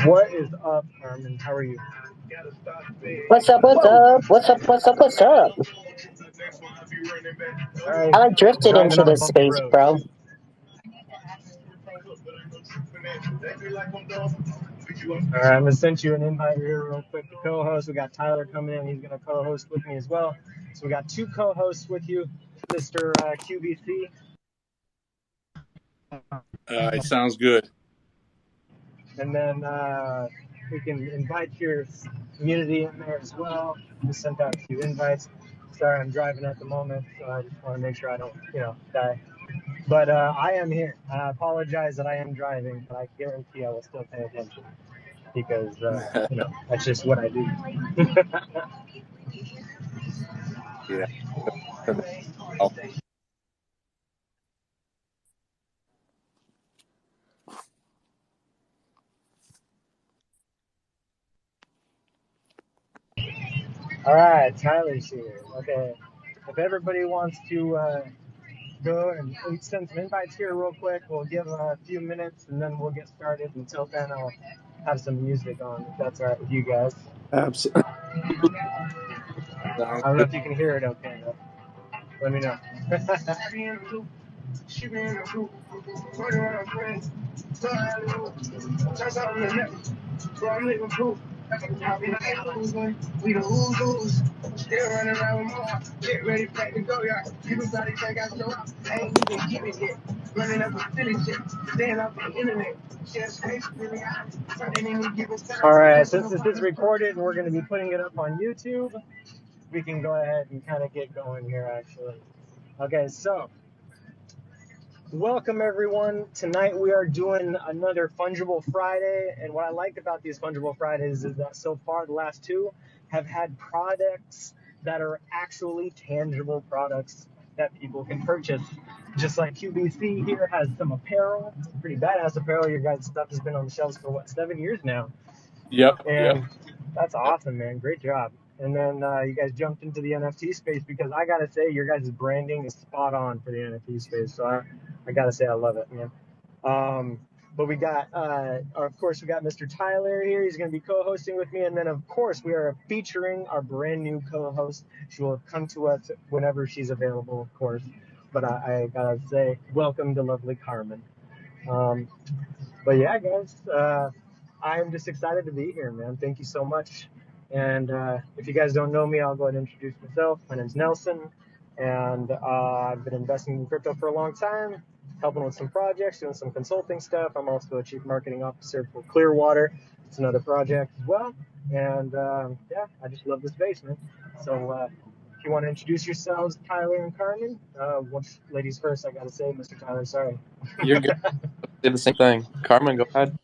What is up, Carmen? How are you? What's up? What's Whoa! up? What's up? What's up? What's up? All right, I like drifted driving into on a this bumpy space, road. bro. All right, I'm gonna send you an invite here real quick to co-host. We got Tyler coming in. He's gonna co-host with me as well. So we got two co-hosts with you, Mr. QBC. It sounds good. And then we can invite your community in there as well. Just sent out a few invites. Sorry, I'm driving at the moment, so I just want to make sure I don't, die. But I am here. I apologize that I am driving, but I guarantee I will still pay attention because, that's just what I do. Yeah. Oh, All right, Tyler's here. Okay. If everybody wants to go and send some invites here real quick, we'll give a few minutes and then we'll get started. Until then, I'll have some music on, if that's all right with you guys. absolutely. I Sounds don't know good. if you can hear it okay, though. Let me know. We the who's still running around with more. Get ready, pack to go, y'all. People probably think I show up. I ain't even getting it yet. Running up a silly shit. Staying off the internet. All right, since this is recorded and we're going to be putting it up on YouTube, we can go ahead and kind of get going here, actually. Okay, so welcome everyone. Tonight we are doing another Fungible Friday, and what I like about these Fungible Fridays is that so far the last two have had products that are actually tangible products that people can purchase. Just like QBC here has some apparel, pretty badass apparel. Your guys' stuff has been on the shelves for 7 years now, Yep. and that's Yep. awesome, man. Great job. And then you guys jumped into the NFT space because I gotta say your guys' branding is spot on for the NFT space. So I gotta say I love it, man. But we got, of course, we got Mr. Tyler here. He's gonna be co-hosting with me, and then of course we are featuring our brand new co-host. She will come to us whenever she's available, of course. But I gotta say, welcome to lovely Carmen. But yeah, guys, I'm just excited to be here, man. Thank you so much. And if you guys don't know me, I'll go ahead and introduce myself. My name's Nelson, and I've been investing in crypto for a long time, helping with some projects, doing some consulting stuff. I'm also a chief marketing officer for Clearwater. It's another project as well. And yeah, I just love the space, man. So if you want to introduce yourselves, Tyler and Carmen, ladies first, I got to say, Mr. Tyler, sorry. You're good. Did the same thing. Carmen, go ahead.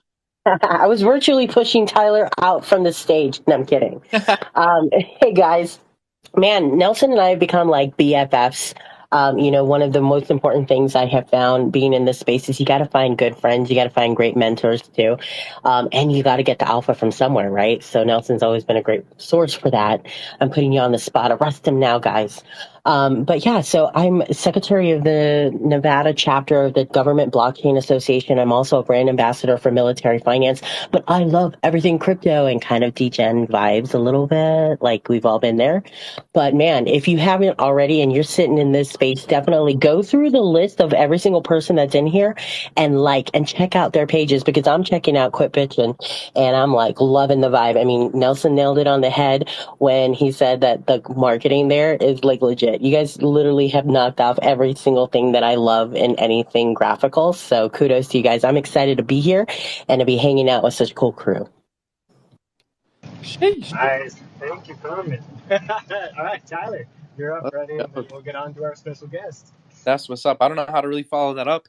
I was virtually pushing Tyler out from the stage. No, I'm kidding. Hey guys, man, Nelson and I have become like BFFs. One of the most important things I have found being in this space is you got to find good friends. You got to find great mentors too. And you got to get the alpha from somewhere, right? So Nelson's always been a great source for that. I'm putting you on the spot. Arrest him now, guys. But yeah, so I'm secretary of the Nevada chapter of the Government Blockchain Association. I'm also a brand ambassador for military finance, but I love everything crypto and kind of degen vibes a little bit. Like we've all been there. But man, if you haven't already and you're sitting in this space, definitely go through the list of every single person that's in here and check out their pages because I'm checking out Quit Bitchin' and I'm like loving the vibe. I mean, Nelson nailed it on the head when he said that the marketing there is like legit. You guys literally have knocked off every single thing that I love in anything graphical. So kudos to you guys. I'm excited to be here and to be hanging out with such a cool crew. Sheesh. Nice. Thank you, Carmen. All right, Tyler, you're up, Let's buddy, and then go. we'll get on to our special guest. That's what's up. I don't know how to really follow that up.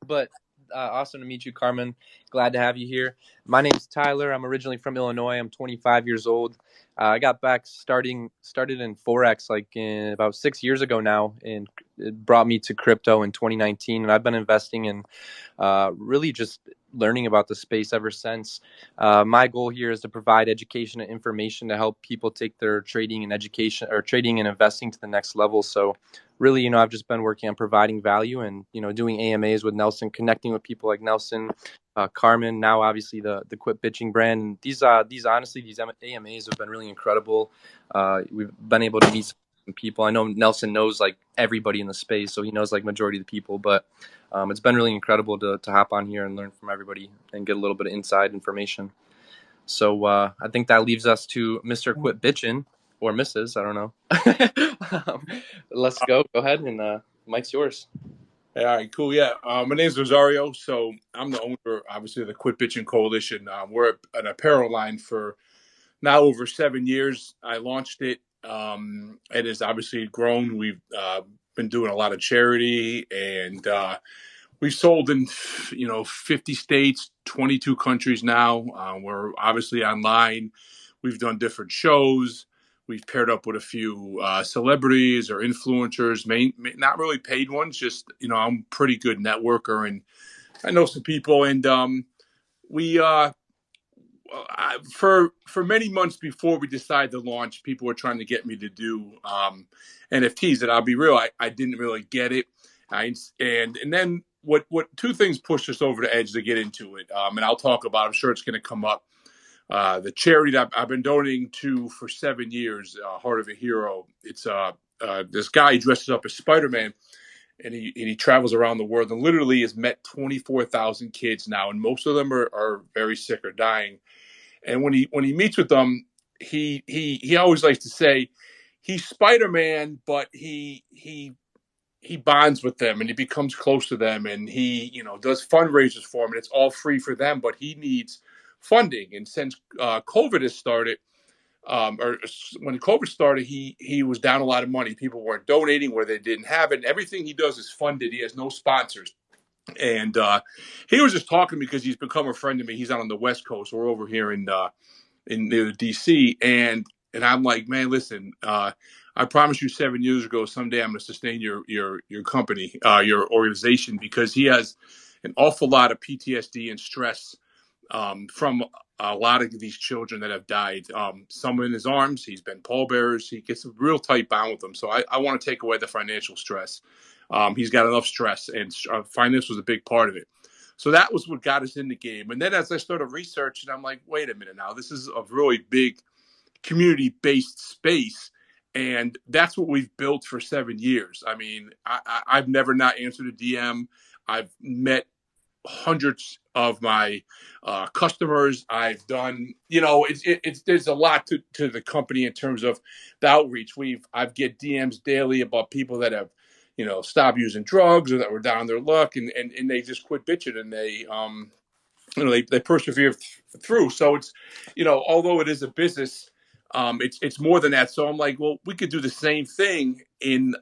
But awesome to meet you, Carmen. Glad to have you here. My name's Tyler. I'm originally from Illinois. I'm 25 years old. I got back started in Forex about 6 years ago now, and it brought me to crypto in 2019. And I've been investing in really just learning about the space ever since. My goal here is to provide education and information to help people take their trading and education or trading and investing to the next level. So really, I've just been working on providing value and, doing AMAs with Nelson, connecting with people like Nelson, Carmen, now obviously the Quit Bitching brand. And these honestly, these AMAs have been really incredible. We've been able to meet some people. I know Nelson knows like everybody in the space, so he knows like majority of the people, but it's been really incredible to hop on here and learn from everybody and get a little bit of inside information. So I think that leaves us to Mr. Quit Bitchin', or Mrs. I don't know. Let's go. Go ahead, and Mike's yours. All right, cool. Yeah, my name's Rosario. So I'm the owner, obviously, of the Quit Bitchin' Coalition. We're an apparel line for now over 7 years. I launched it. It has obviously grown. We've been doing a lot of charity, and we've sold in 50 states, 22 countries now. We're obviously online. We've done different shows. We've paired up with a few celebrities or influencers, not really paid ones. Just I'm a pretty good networker, and I know some people. And we for many months before we decided to launch, people were trying to get me to do NFTs. And I'll be real, I didn't really get it. And then what two things pushed us over the edge to get into it. And I'll talk about. I'm sure it's going to come up. The charity that I've been donating to for 7 years, Heart of a Hero. It's this guy dresses up as Spider-Man, and he travels around the world and literally has met 24,000 kids now, and most of them are very sick or dying. And when he meets with them, he always likes to say he's Spider-Man, but he bonds with them and he becomes close to them, and he does fundraisers for them, and it's all free for them, but he needs funding. And since COVID has started, or when COVID started, he was down a lot of money. People weren't donating where they didn't have it. And everything he does is funded. He has no sponsors. And he was just talking because he's become a friend of me. He's out on the West Coast. We're over here in near DC, and I'm like, man, listen, I promised you 7 years ago, someday I'm going to sustain your company, your organization, because he has an awful lot of PTSD and stress from a lot of these children that have died. Some in his arms, he's been pallbearers. He gets a real tight bond with them. So I want to take away the financial stress. He's got enough stress, and finance was a big part of it. So that was what got us in the game. And then as I started researching, I'm like, wait a minute now, this is a really big community-based space. And that's what we've built for 7 years. I mean, I've never not answered a DM. I've met hundreds of my customers. I've done, there's a lot to the company in terms of the outreach. I've get DMs daily about people that have, stopped using drugs or that were down their luck, and they just quit bitching, and they persevere through. So it's, although it is a business, it's more than that. So I'm like, well, we could do the same thing in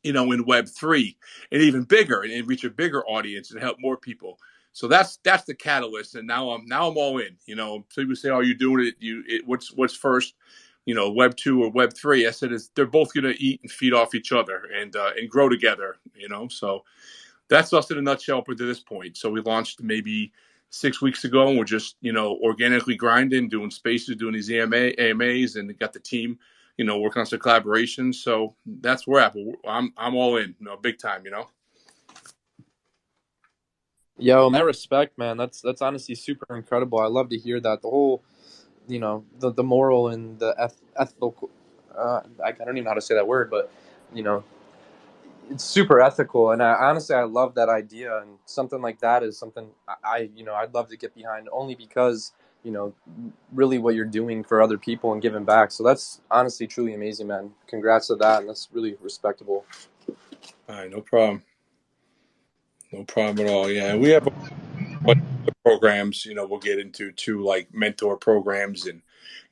in Web3, and even bigger, and reach a bigger audience and help more people. So that's the catalyst. And now I'm all in. People say, "Oh, you're doing it. What's first? Web2 or Web3?" I said, they're both going to eat and feed off each other and grow together. So that's us in a nutshell up to this point. So we launched maybe 6 weeks ago, and we're just organically grinding, doing spaces, doing these AMAs, and got the team working on some collaborations. So that's where I'm all in, big time, Yo, in that respect, man, that's honestly super incredible. I love to hear that. The whole, the moral and the ethical, I don't even know how to say that word, but, it's super ethical. And honestly, I love that idea. And something like that is something I'd love to get behind, only because, really what you're doing for other people and giving back. So that's honestly truly amazing, man. Congrats to that. And that's really respectable. All right, no problem. No problem at all. Yeah, we have a bunch of programs, we'll get into too, like mentor programs. And,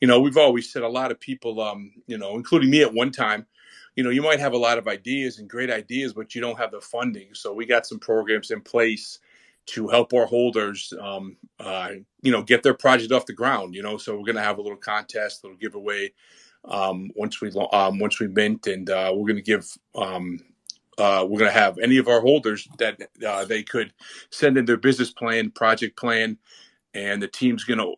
we've always said a lot of people, including me at one time, you might have a lot of ideas and great ideas, but you don't have the funding. So we got some programs in place to help our holders, get their project off the ground, so we're going to have a little contest, a little giveaway once we mint, and we're going to give, we're going to have any of our holders that they could send in their business plan, project plan, and the team's going to,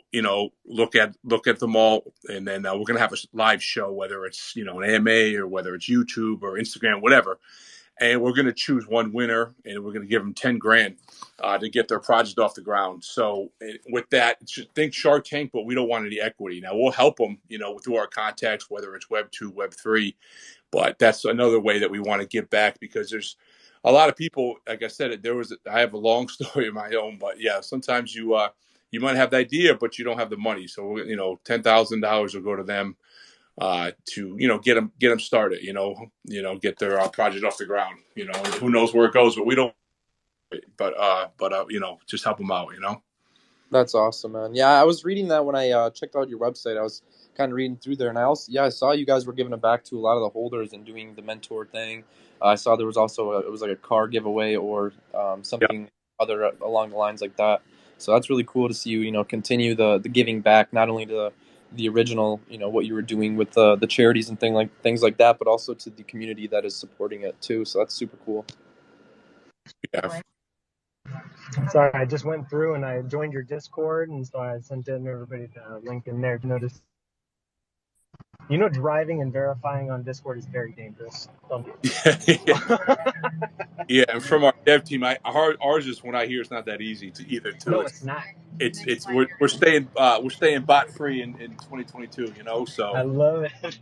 look at them all. And then we're going to have a live show, whether it's, an AMA or whether it's YouTube or Instagram, whatever. And we're going to choose one winner, and we're going to give them 10 grand to get their project off the ground. So with that, think Shark Tank, but we don't want any equity. Now we'll help them, through our contacts, whether it's Web 2, Web 3, but that's another way that we want to give back, because there's a lot of people, like I said, I have a long story of my own, but yeah, sometimes you might have the idea, but you don't have the money. So, $10,000 will go to them to get them started, get their project off the ground. Who knows where it goes, but we don't. But just help them out. That's awesome, man. Yeah, I was reading that when I checked out your website. I was kind of reading through there, and I saw you guys were giving it back to a lot of the holders and doing the mentor thing. I saw there was also it was like a car giveaway or something other along the lines like that. So that's really cool to see you, continue the giving back, not only to the original, what you were doing with the charities and things like that, but also to the community that is supporting it too. So that's super cool. Yeah. Sorry, I just went through and I joined your Discord, and so I sent in everybody the link in there to notice. Driving and verifying on Discord is very dangerous. Yeah, and from our dev team, ours is, when I hear, it's not that easy to either. Too. No, it's not. We're staying bot free in 2022. So I love it.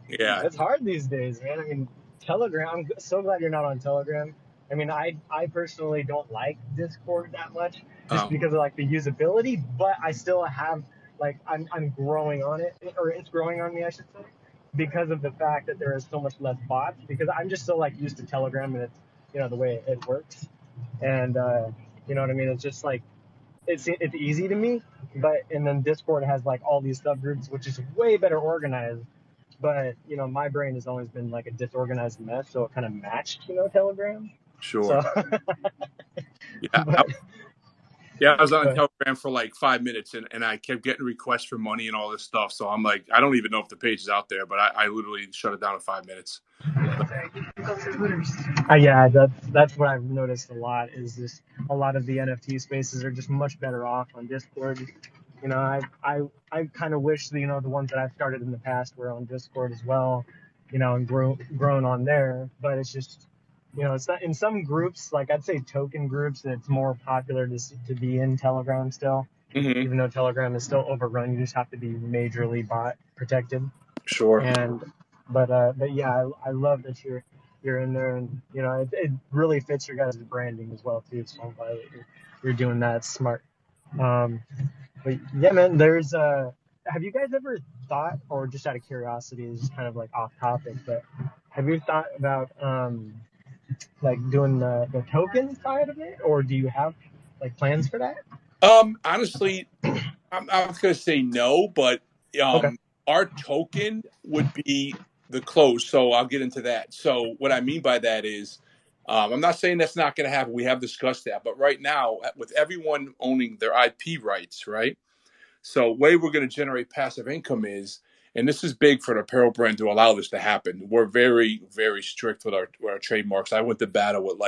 Yeah, it's hard these days, man. I mean, Telegram. I'm so glad you're not on Telegram. I mean, I personally don't like Discord that much, just because of the usability. But I still have I'm growing on it, or it's growing on me, I should say, because of the fact that there is so much less bots. Because I'm just so used to Telegram, and it's the way it works, and you know what I mean. It's just it's easy to me, and then Discord has all these subgroups, which is way better organized. But my brain has always been a disorganized mess, so it kind of matched Telegram. Sure. So, I was on Telegram for 5 minutes, and I kept getting requests for money and all this stuff. So I'm I don't even know if the page is out there, but I literally shut it down in 5 minutes. Yeah, that's what I've noticed a lot, is just a lot of the NFT spaces are just much better off on Discord. I kind of wish the ones that I've started in the past were on Discord as well, and grown on there. But it's just, it's not in some groups, I'd say token groups, it's more popular to be in Telegram still. Mm-hmm. Even though Telegram is still overrun, you just have to be majorly bot protected. Sure. But yeah, I love that you're in there, and it really fits your guys' branding as well too. So I'm glad that you're doing that. It's smart. But yeah, man, have you guys ever thought, or just out of curiosity, is just kind of off topic, but have you thought about doing the token side of it, or do you have plans for that? Honestly, I'm going to say no, but okay. Our token would be the close. So I'll get into that. So what I mean by that is, I'm not saying that's not going to happen. We have discussed that, but right now, with everyone owning their IP rights, right? So way we're going to generate passive income is, and this is big for an apparel brand to allow this to happen. We're very, very strict with our trademarks. I went to battle with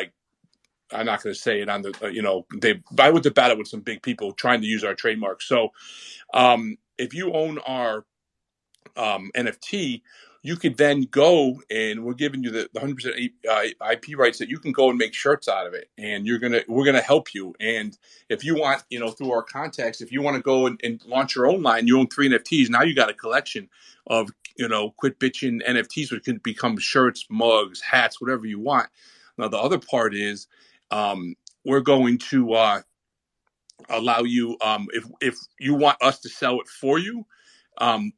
I'm not going to say it on the, I went to battle with some big people trying to use our trademark. So if you own our NFT, you could then go, and we're giving you the 100% IP rights that you can go and make shirts out of it, and we're gonna help you. And if you want, through our contacts, if you want to go and launch your own line, you own 3 NFTs. Now you got a collection of Quit Bitchin' NFTs, which can become shirts, mugs, hats, whatever you want. Now the other part is, we're going to allow you, if you want us to sell it for you,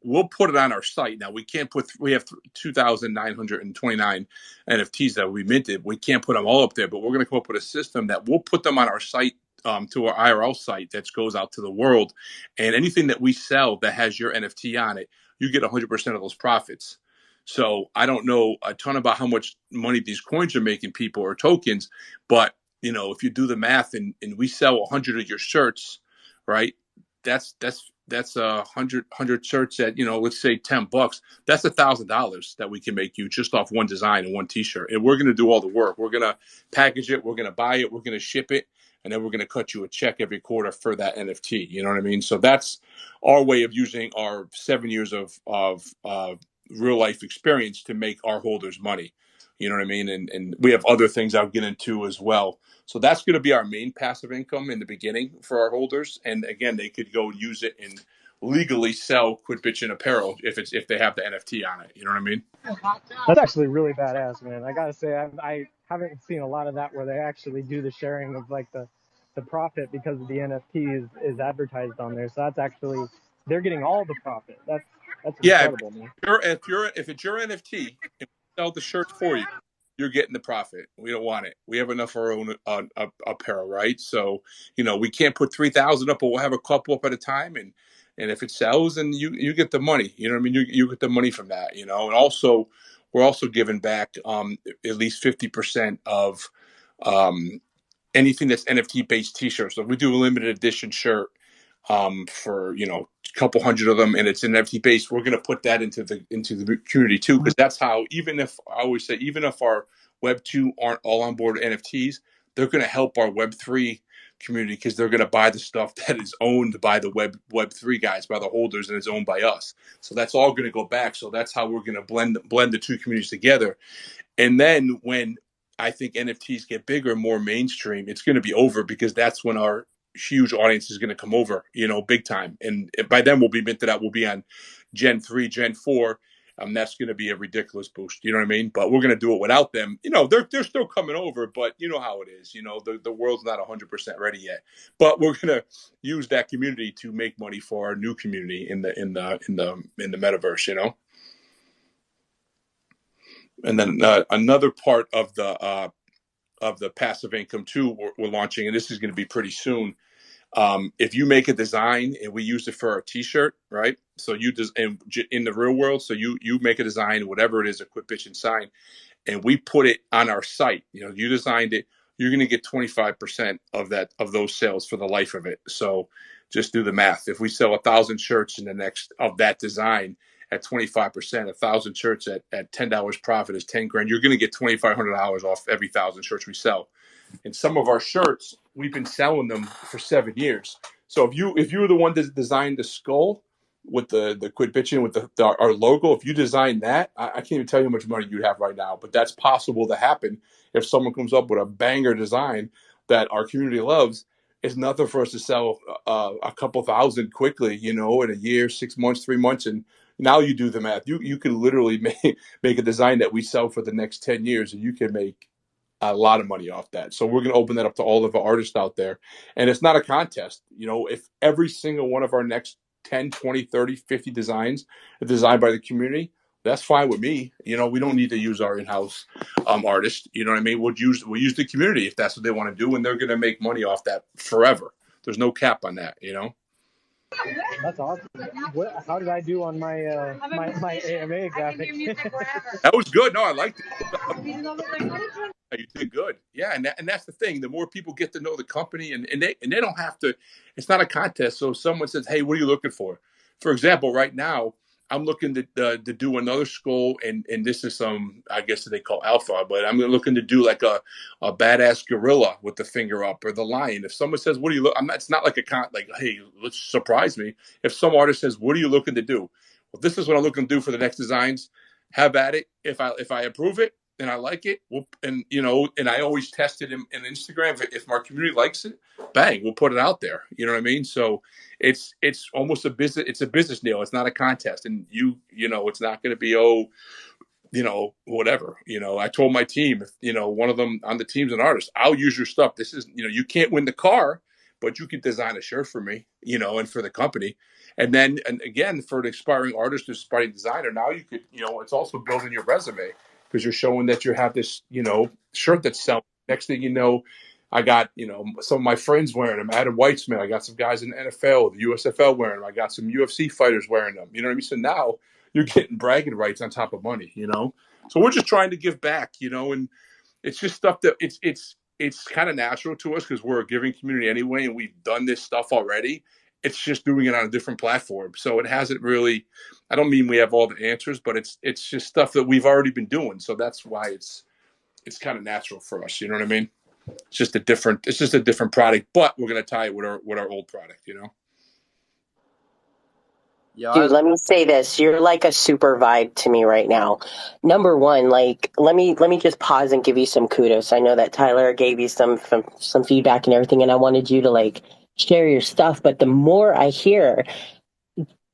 we'll put it on our site. Now we have 2,929 NFTs that we minted. We can't put them all up there, but we're going to come up with a system that we'll put them on our site, to our IRL site that goes out to the world. And anything that we sell that has your NFT on it, you get 100% of those profits. So I don't know a ton about how much money these coins are making people or tokens, but if you do the math and we sell 100 of your shirts, right? That's 100 shirts at, let's say $10. That's $1,000 that we can make you just off one design and one T-shirt. And we're going to do all the work. We're going to package it. We're going to buy it. We're going to ship it. and then we're going to cut you a check every quarter for that NFT. You know what I mean? So that's our way of using our 7 years of real life experience to make our holders money. You know what I mean? And we have other things I'll get into as well. So that's going to be our main passive income in the beginning for our holders. And again, they could go use it and legally sell Quit Bitchin' apparel if they have the NFT on it. You know what I mean? That's actually really badass, man. I gotta say, I haven't seen a lot of that where they actually do the sharing of like the profit because the NFT is advertised on there. So that's actually they're getting all the profit. That's Yeah, incredible, man. if it's your NFT and we sell the shirts for you, you're getting the profit. We don't want it. We have enough of our own apparel, right? So we can't put 3,000 up, but we'll have a couple up at a time, and if it sells, then you get the money. You know what I mean? You get the money from that. And also we're also giving back at least 50% of anything that's NFT based T-shirts. So if we do a limited edition shirt for a couple hundred of them, and it's NFT based, we're going to put that into the community too, because that's how, even if I always say, even if our Web 2 aren't all on board NFTs, they're going to help our Web 3 community, because they're going to buy the stuff that is owned by the Web 3 guys, by the holders, and it's owned by us. So that's all going to go back. So that's how we're going to blend the two communities together. And then when I think NFTs get bigger and more mainstream, it's going to be over, because that's when our huge audience is going to come over, big time. And by then we'll be minted out. We'll be on Gen 3, Gen 4. That's going to be a ridiculous boost. You know what I mean? But we're going to do it without them. They're still coming over, but you know how it is. The world's not 100% ready yet. But we're going to use that community to make money for our new community in the metaverse. And then another part of the passive income too, we're launching, and this is going to be pretty soon. If you make a design and we use it for our T-shirt, right? So you just in the real world, so you make a design, whatever it is, a Quit Bitchin' sign, and we put it on our site. You designed it. You're going to get 25% of those sales for the life of it. So just do the math. If we sell 1,000 shirts in the next of that design at 25%, 1,000 shirts at $10 profit is 10 grand. You're going to get $2,500 off every 1,000 shirts we sell. And some of our shirts, we've been selling them for 7 years. So if you were the one that designed the skull with the Quit Bitchin' with our logo, if you designed that, I can't even tell you how much money you have right now. But that's possible to happen if someone comes up with a banger design that our community loves. It's nothing for us to sell a couple thousand quickly, in a year, 6 months, 3 months, and now you do the math. You can literally make a design that we sell for the next 10 years, and you can make a lot of money off that. So we're going to open that up to all of our artists out there. And it's not a contest. If every single one of our next 10, 20, 30, 50 designs are designed by the community, that's fine with me. We don't need to use our in-house artists. You know what I mean? We'll use the community if that's what they want to do, and they're going to make money off that forever. There's no cap on that, That's awesome. How did I do on my my AMA graphic? That was good. No, I liked it. You did good. Yeah, and that's the thing. The more people get to know the company, and they don't have to. It's not a contest. So if someone says, "Hey, what are you looking for?" For example, right now I'm looking to do another skull, and this is some, I guess they call alpha, but I'm looking to do like a badass gorilla with the finger up, or the lion. If someone says, "What do you look?" It's not like hey, let's surprise me. If some artist says, "What are you looking to do?" Well, this is what I'm looking to do for the next designs. Have at it. If I approve it and I like it, and I always test it in Instagram. If my community likes it, bang, we'll put it out there. You know what I mean? So it's almost a business. It's a business deal. It's not a contest, and it's not going to be whatever. I told my team, if one of them on the team's an artist, I'll use your stuff. This is you can't win the car, but you can design a shirt for me, and for the company. And then, and again, for an aspiring artist or aspiring designer, now you could, it's also building your resume, because you're showing that you have this, shirt that's selling. Next thing you know, I got, some of my friends wearing them. Adam Weitzman, I got some guys in the NFL, the USFL wearing them. I got some UFC fighters wearing them. You know what I mean? So now you're getting bragging rights on top of money, So we're just trying to give back, and it's just stuff that it's kind of natural to us, because we're a giving community anyway, and we've done this stuff already. It's just doing it on a different platform. So it hasn't really, I don't mean we have all the answers, but it's just stuff that we've already been doing. So that's why it's kind of natural for us. You know what I mean? It's just a different product, but we're going to tie it with our old product, you know? Yeah, Dude, let me say this. You're like a super vibe to me right now. Number one, like let me just pause and give you some kudos. I know that Tyler gave you some feedback and everything, and I wanted you to like share your stuff. But the more I hear,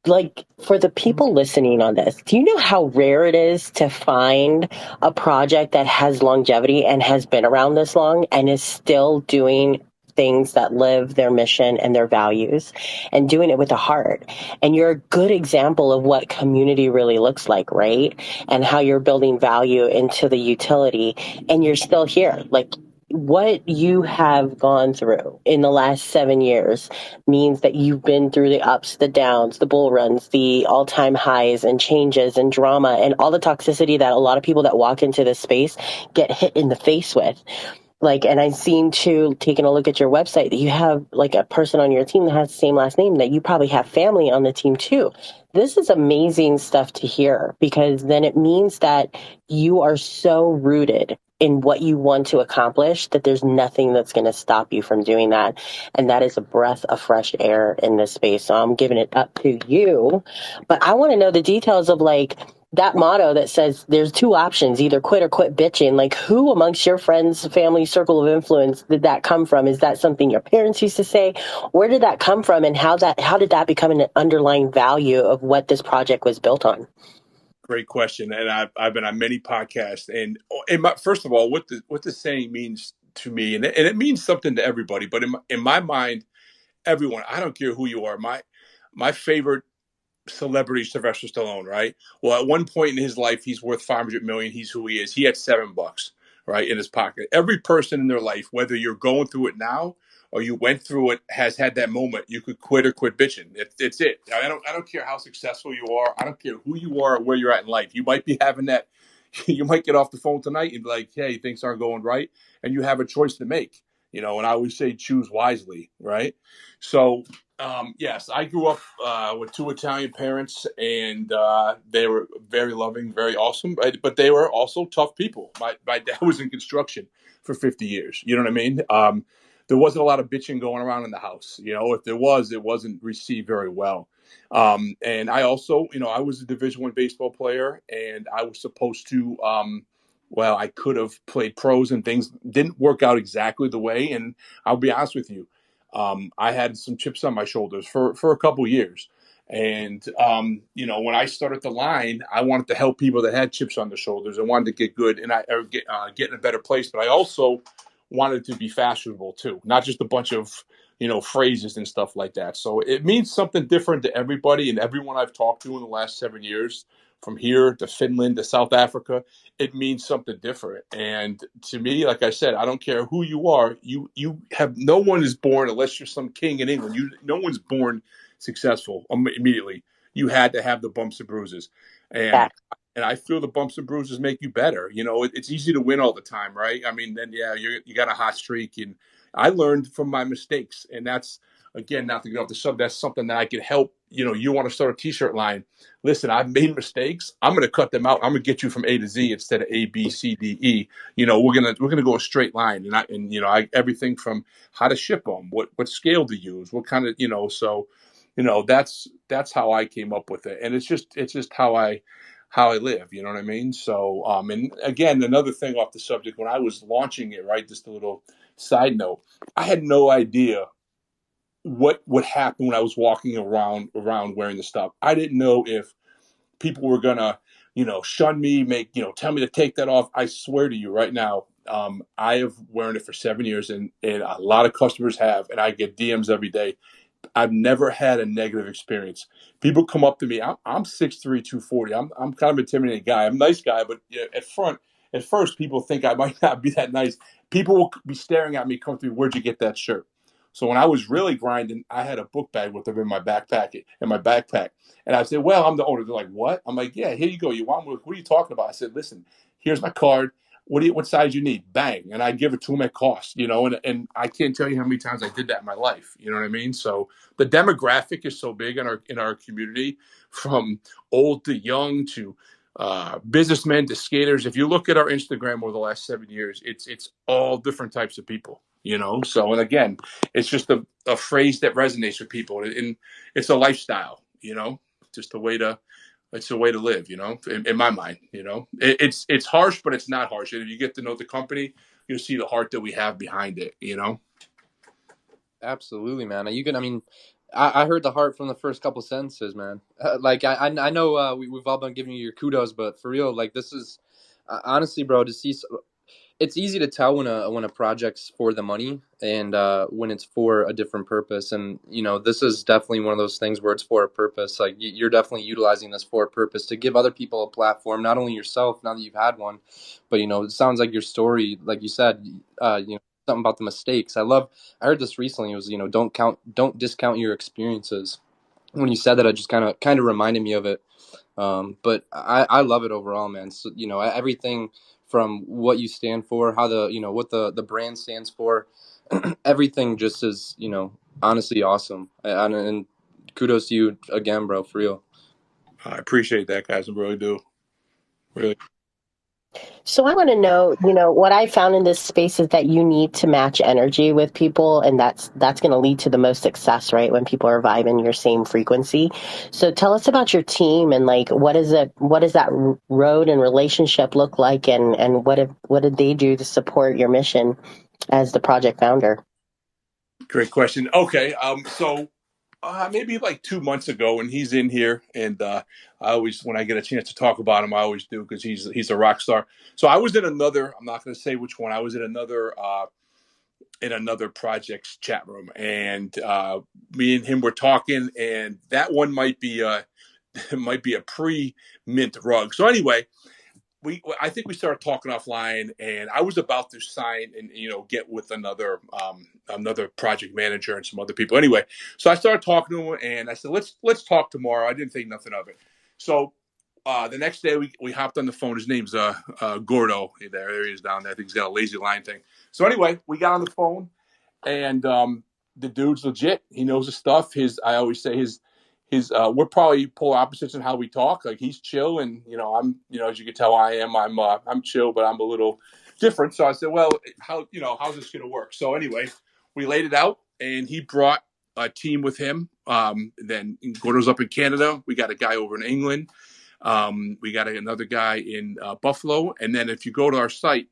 like for the people listening on this, do you know how rare it is to find a project that has longevity and has been around this long and is still doing things that live their mission and their values and doing it with a heart? And you're a good example of what community really looks like, right? And how you're building value into the utility and you're still here. Like what you have gone through in the last 7 years means that you've been through the ups, the downs, the bull runs, the all-time highs and changes and drama and all the toxicity that a lot of people that walk into this space get hit in the face with. Like, and I seem to, taking a look at your website, that you have like a person on your team that has the same last name, that you probably have family on the team too. This is amazing stuff to hear, because then it means that you are so rooted in what you want to accomplish that there's nothing that's going to stop you from doing that. And that is a breath of fresh air in this space. So I'm giving it up to you. But I want to know the details of like, that motto that says there's two options, either quit or quit bitching. Like, who amongst your friends, family, circle of influence did that come from? Is that something your parents used to say? Where did that come from, and how did that become an underlying value of what this project was built on? Great question. And I've been on many podcasts, and first of all, what the saying means to me, and it means something to everybody, but in my mind, everyone, I don't care who you are, my favorite celebrity, Sylvester Stallone, right? Well, at one point in his life, he's worth 500 million. He's who he is. He had $7, right, in his pocket. Every person in their life, whether you're going through it now or you went through it, has had that moment. You could quit or quit bitching. It's it. I don't care how successful you are. I don't care who you are or where you're at in life. You might be having that. You might get off the phone tonight and be like, "Hey, things aren't going right," and you have a choice to make. You know, and I always say choose wisely, right? So yes, I grew up with two Italian parents, and they were very loving, very awesome, but they were also tough people. My dad was in construction for 50 years. You know what I mean? There wasn't a lot of bitching going around in the house. You know, if there was, it wasn't received very well. And I also, you know, I was a Division I baseball player, and I was supposed to. Well, I could have played pros, and things didn't work out exactly the way. And I'll be honest with you, I had some chips on my shoulders for a couple years. And, you know, when I started the line, I wanted to help people that had chips on their shoulders. I wanted to get good and get in a better place. But I also wanted to be fashionable too, not just a bunch of, you know, phrases and stuff like that. So it means something different to everybody and everyone I've talked to in the last 7 years, from here to Finland to South Africa. It means something different. And to me, like I said, I don't care who you are. You have, no one is born, unless you're some king in England. No one's born successful immediately. You had to have the bumps and bruises, and Yeah. and I feel the bumps and bruises make you better. You know, it's easy to win all the time, right? I mean, then yeah, you got a hot streak, and I learned from my mistakes, and that's, again, not to get off the subject, that's something that I could help. You know, you want to start a T-shirt line? Listen, I've made mistakes. I'm going to cut them out. I'm going to get you from A to Z instead of A, B, C, D, E. You know, we're gonna go a straight line, and you know, everything from how to ship them, what scale to use, what kind of, you know. So, you know, that's how I came up with it, and it's just how I live. You know what I mean? So, and again, another thing off the subject, when I was launching it, right, just a little side note, I had no idea what would happen when I was walking around wearing the stuff. I didn't know if people were gonna, you know, shun me, tell me to take that off. I swear to you right now, I have wearing it for 7 years, and a lot of customers have, and I get DMs every day. I've never had a negative experience. People come up to me. I'm 6'3", 240. I'm kind of an intimidating guy. I'm a nice guy, but you know, at first, people think I might not be that nice. People will be staring at me, come through. Where'd you get that shirt? So when I was really grinding, I had a book bag with them in my backpack. And I said, "Well, I'm the owner." They're like, "What?" I'm like, "Yeah, here you go. You want? What are you talking about?" I said, "Listen, here's my card. What size you need?" Bang, and I give it to them at cost. You know, and I can't tell you how many times I did that in my life. You know what I mean? So the demographic is so big in our community, from old to young to businessmen to skaters. If you look at our Instagram over the last 7 years, it's all different types of people, you know. So, and again, it's just a phrase that resonates with people, and it's a lifestyle, you know, just a way to. It's a way to live, you know. In my mind, you know, it's harsh, but it's not harsh. And if you get to know the company, you'll see the heart that we have behind it, you know. Absolutely, man. You can. I mean, I heard the heart from the first couple sentences, man. Like I know we've all been giving you your kudos, but for real, like this is honestly, bro. To see, it's easy to tell when a project's for the money and when it's for a different purpose. And you know, this is definitely one of those things where it's for a purpose. Like you're definitely utilizing this for a purpose to give other people a platform, not only yourself now that you've had one, but you know, it sounds like your story, like you said, you know, something about the mistakes. I heard this recently. It was, you know, don't discount your experiences. When you said that, it just kind of reminded me of it. But I love it overall, man. So, you know, everything from what you stand for, how you know, what the brand stands for, everything just is, you know, honestly awesome. And kudos to you again, bro, for real. I appreciate that, guys. I really do. Really. So I want to know, what I found in this space is that you need to match energy with people, and that's going to lead to the most success, right? When people are vibing your same frequency. So tell us about your team and like what does that road and relationship look like, and what did they do to support your mission as the project founder? Great question. Okay, so maybe like 2 months ago, and he's in here, and I always, when I get a chance to talk about him, I always do because he's a rock star. So I was in another. I'm not going to say which one. I was in another project's chat room, and me and him were talking, and that one might be might be a pre-mint rug. So anyway, I think we started talking offline, and I was about to sign and get with another project manager and some other people. Anyway, so I started talking to him, and I said, let's talk tomorrow. I didn't think nothing of it. So the next day we hopped on the phone. His name's Gordo. There he is down there. I think he's got a lazy line thing. So anyway, we got on the phone, and the dude's legit. He knows his stuff. I always say his we're probably polar opposites in how we talk. Like he's chill, and I'm as you can tell, I'm chill, but I'm a little different. So I said, well, how's this gonna work? So anyway, we laid it out, and he brought a team with him. Then Gordo's up in Canada. We got a guy over in England. We got another guy in Buffalo, and then if you go to our site,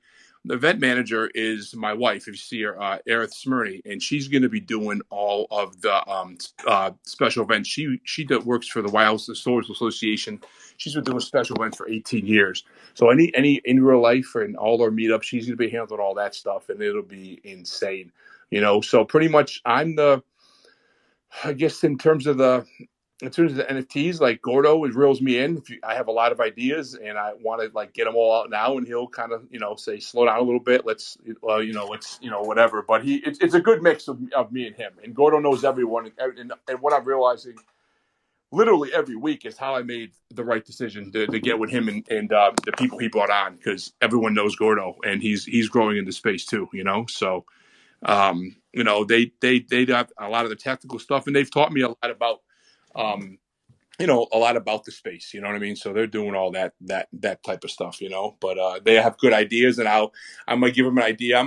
the event manager is my wife. If you see her, Aerith Smyrny, and she's going to be doing all of the special events. She works for the Wild Historical Association. She's been doing special events for 18 years. So any in real life and all our meetups, she's going to be handling all that stuff, and it'll be insane. So pretty much I guess in terms of the NFTs, like Gordo, it reels me in. I have a lot of ideas, and I want to like get them all out now, and he'll kind of say slow down a little bit. Let's whatever. But it's a good mix of me and him. And Gordo knows everyone, and what I'm realizing literally every week is how I made the right decision to get with him and the people he brought on, because everyone knows Gordo, and he's growing into space too. So. They got a lot of the technical stuff, and they've taught me a lot about a lot about the space, you know what I mean? So they're doing all that type of stuff, but they have good ideas, and I might give them an idea. I'll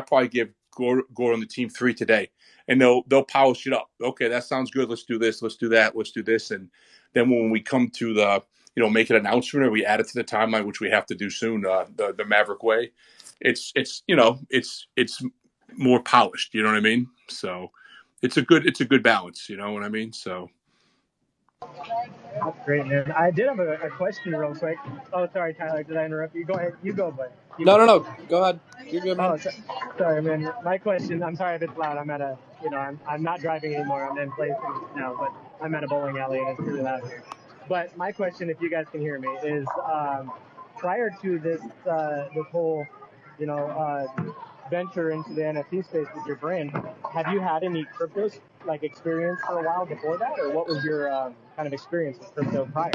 probably give Gordon on the team 3 today, and they'll polish it up. Okay, that sounds good. Let's do this. Let's do that. Let's do this. And then when we come to the, make an announcement, or we add it to the timeline, which we have to do soon, the Maverick way, it's more polished, you know what I mean? So it's a good balance, you know what I mean? So That's great, man. I did have a question real quick. Oh, sorry, Tyler. Did I interrupt you? Go ahead. You go, bud. No. Go ahead. You're good, man. Oh, sorry, man. My question. I'm sorry if it's loud. I'm at I'm not driving anymore. I'm in place now, but I'm at a bowling alley and it's really loud here. But my question, if you guys can hear me, is prior to this whole, venture into the NFT space with your brand, have you had any crypto experience for a while before that, or what was your kind of experience with crypto prior?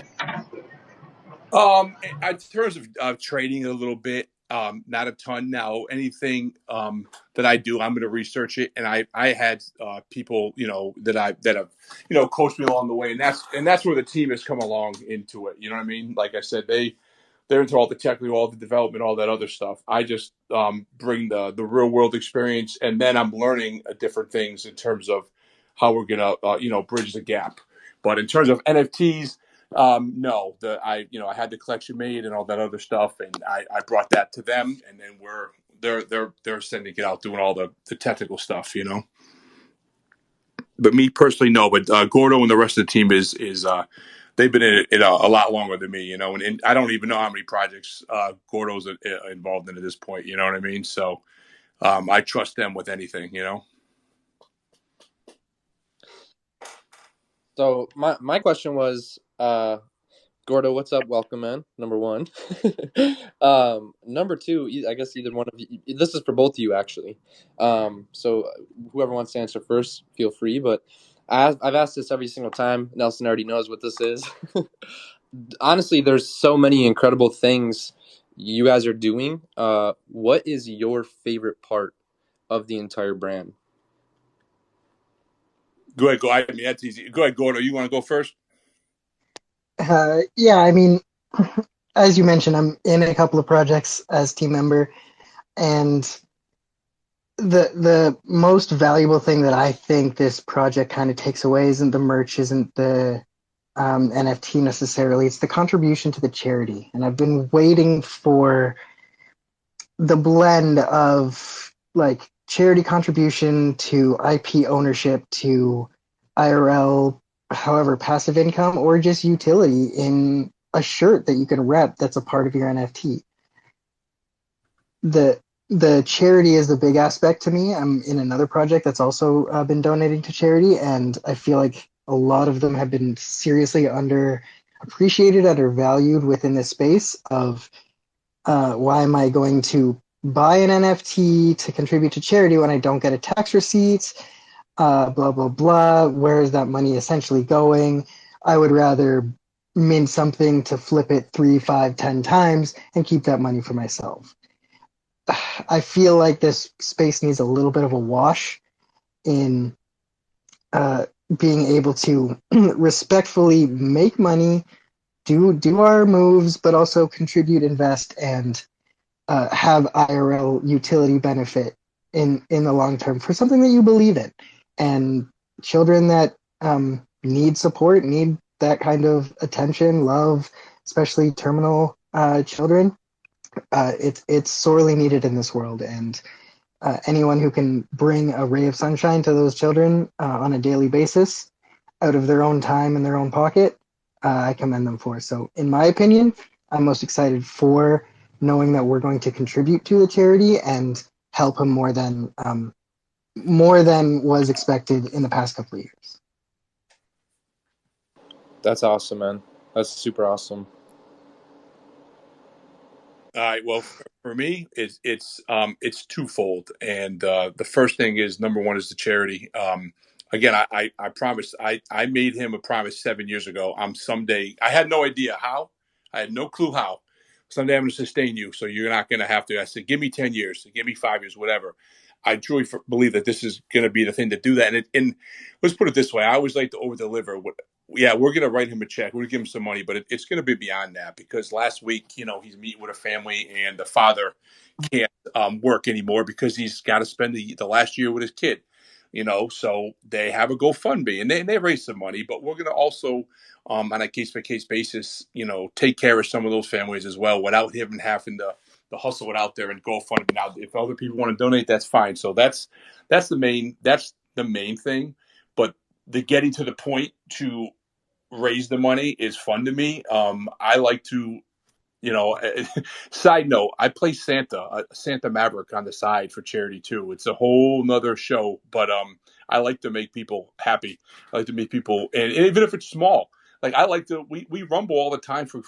in terms of trading a little bit, not a ton. Now, anything that I do, I'm going to research it. And I had people, that have, coached me along the way, and that's where the team has come along into it. You know what I mean? Like I said, they're into all the technical, all the development, all that other stuff. I just bring the real world experience, and then I'm learning different things in terms of how we're gonna bridge the gap. But in terms of NFTs, no, I had the collection made and all that other stuff, and I brought that to them, and then they're sending it out, doing all the technical stuff. But me personally, no. But Gordo and the rest of the team is they've been in it a lot longer than me, and I don't even know how many projects Gordo's involved in at this point. You know what I mean? So I trust them with anything. So my question was, Gordo, what's up? Welcome, man. Number one. Number two, I guess either one of you. This is for both of you, actually. So whoever wants to answer first, feel free. But I've asked this every single time. Nelson already knows what this is. Honestly, there's so many incredible things you guys are doing. What is your favorite part of the entire brand? Go ahead, go. I mean, that's easy. Go ahead, Gordo. You want to go first? Yeah, I mean, as you mentioned, I'm in a couple of projects as team member, and the most valuable thing that I think this project kind of takes away isn't the merch, isn't the NFT necessarily. It's the contribution to the charity, and I've been waiting for the blend of like charity contribution to IP ownership to IRL, however, passive income, or just utility in a shirt that you can rep that's a part of your NFT. The charity is the big aspect to me. I'm in another project that's also been donating to charity, and I feel like a lot of them have been seriously underappreciated, undervalued within this space of why am I going to buy an NFT to contribute to charity when I don't get a tax receipt? Blah, blah, blah. Where is that money essentially going? I would rather mint something to flip it 3, 5, 10 times and keep that money for myself. I feel like this space needs a little bit of a wash in being able to respectfully make money, do our moves, but also contribute, invest, and have IRL utility benefit in the long term for something that you believe in. And children that need support, need that kind of attention, love, especially terminal children, it's sorely needed in this world. And anyone who can bring a ray of sunshine to those children on a daily basis out of their own time and their own pocket, I commend them for. So in my opinion, I'm most excited for knowing that we're going to contribute to the charity and help him more than was expected in the past couple of years. That's awesome, man. That's super awesome. All right. Well, for me, it's twofold, and the first thing is number one is the charity. Again, I promised I made him a promise 7 years ago. Someday I had no idea how, I had no clue how. Someday I'm going to sustain you, so you're not going to have to. I said, give me 10 years, give me 5 years, whatever. I truly believe that this is going to be the thing to do that. And let's put it this way: I always like to over deliver. Yeah, we're going to write him a check. We're going to give him some money, but it's going to be beyond that, because last week, he's meeting with a family, and the father can't work anymore because he's got to spend the last year with his kid. So they have a GoFundMe, and they raise some money, but we're going to also, on a case by case basis, take care of some of those families as well, without him having to hustle it out there and GoFundMe. Now, if other people want to donate, that's fine. So that's the main thing. But the getting to the point to raise the money is fun to me. I like to, side note, I play Santa Maverick on the side for charity too. It's a whole nother show, but I like to make people happy. I like to make people, and even if it's small, like I like to, we rumble all the time for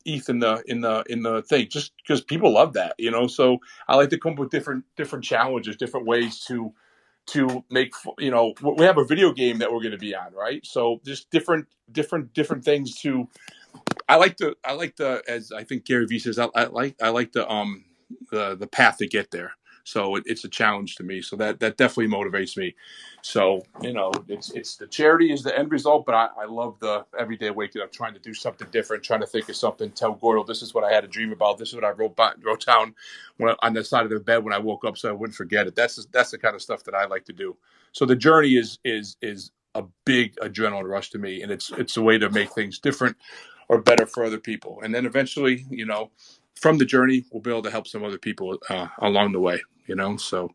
ETH in the thing, just because people love that, So I like to come up with different challenges, different ways to make, we have a video game that we're going to be on, right? So just different things to I like the, as I think Gary Vee says, I like the path to get there. So it's a challenge to me. So that definitely motivates me. So, it's the charity is the end result, but I love the everyday waking up, trying to do something different, trying to think of something, tell Gordo, this is what I had a dream about. This is what I wrote down on the side of the bed when I woke up so I wouldn't forget it. That's the kind of stuff that I like to do. So the journey is a big adrenaline rush to me. And it's a way to make things different or better for other people. And then eventually, from the journey, we'll be able to help some other people along the way. So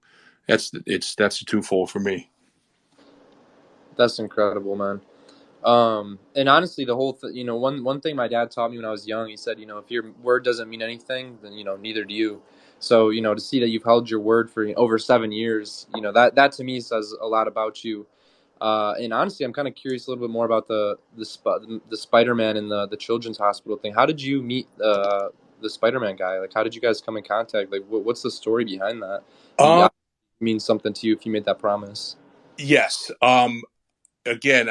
that's a twofold for me. That's incredible, man. And honestly, the whole one thing my dad taught me when I was young, he said, if your word doesn't mean anything, then neither do you. So to see that you've held your word for over 7 years, that to me says a lot about you. And honestly, I'm kind of curious a little bit more about the Spider-Man and the Children's Hospital thing. How did you meet the Spider-Man guy? Like, how did you guys come in contact? Like, what's the story behind that? It means something to you if you made that promise. Yes. Again,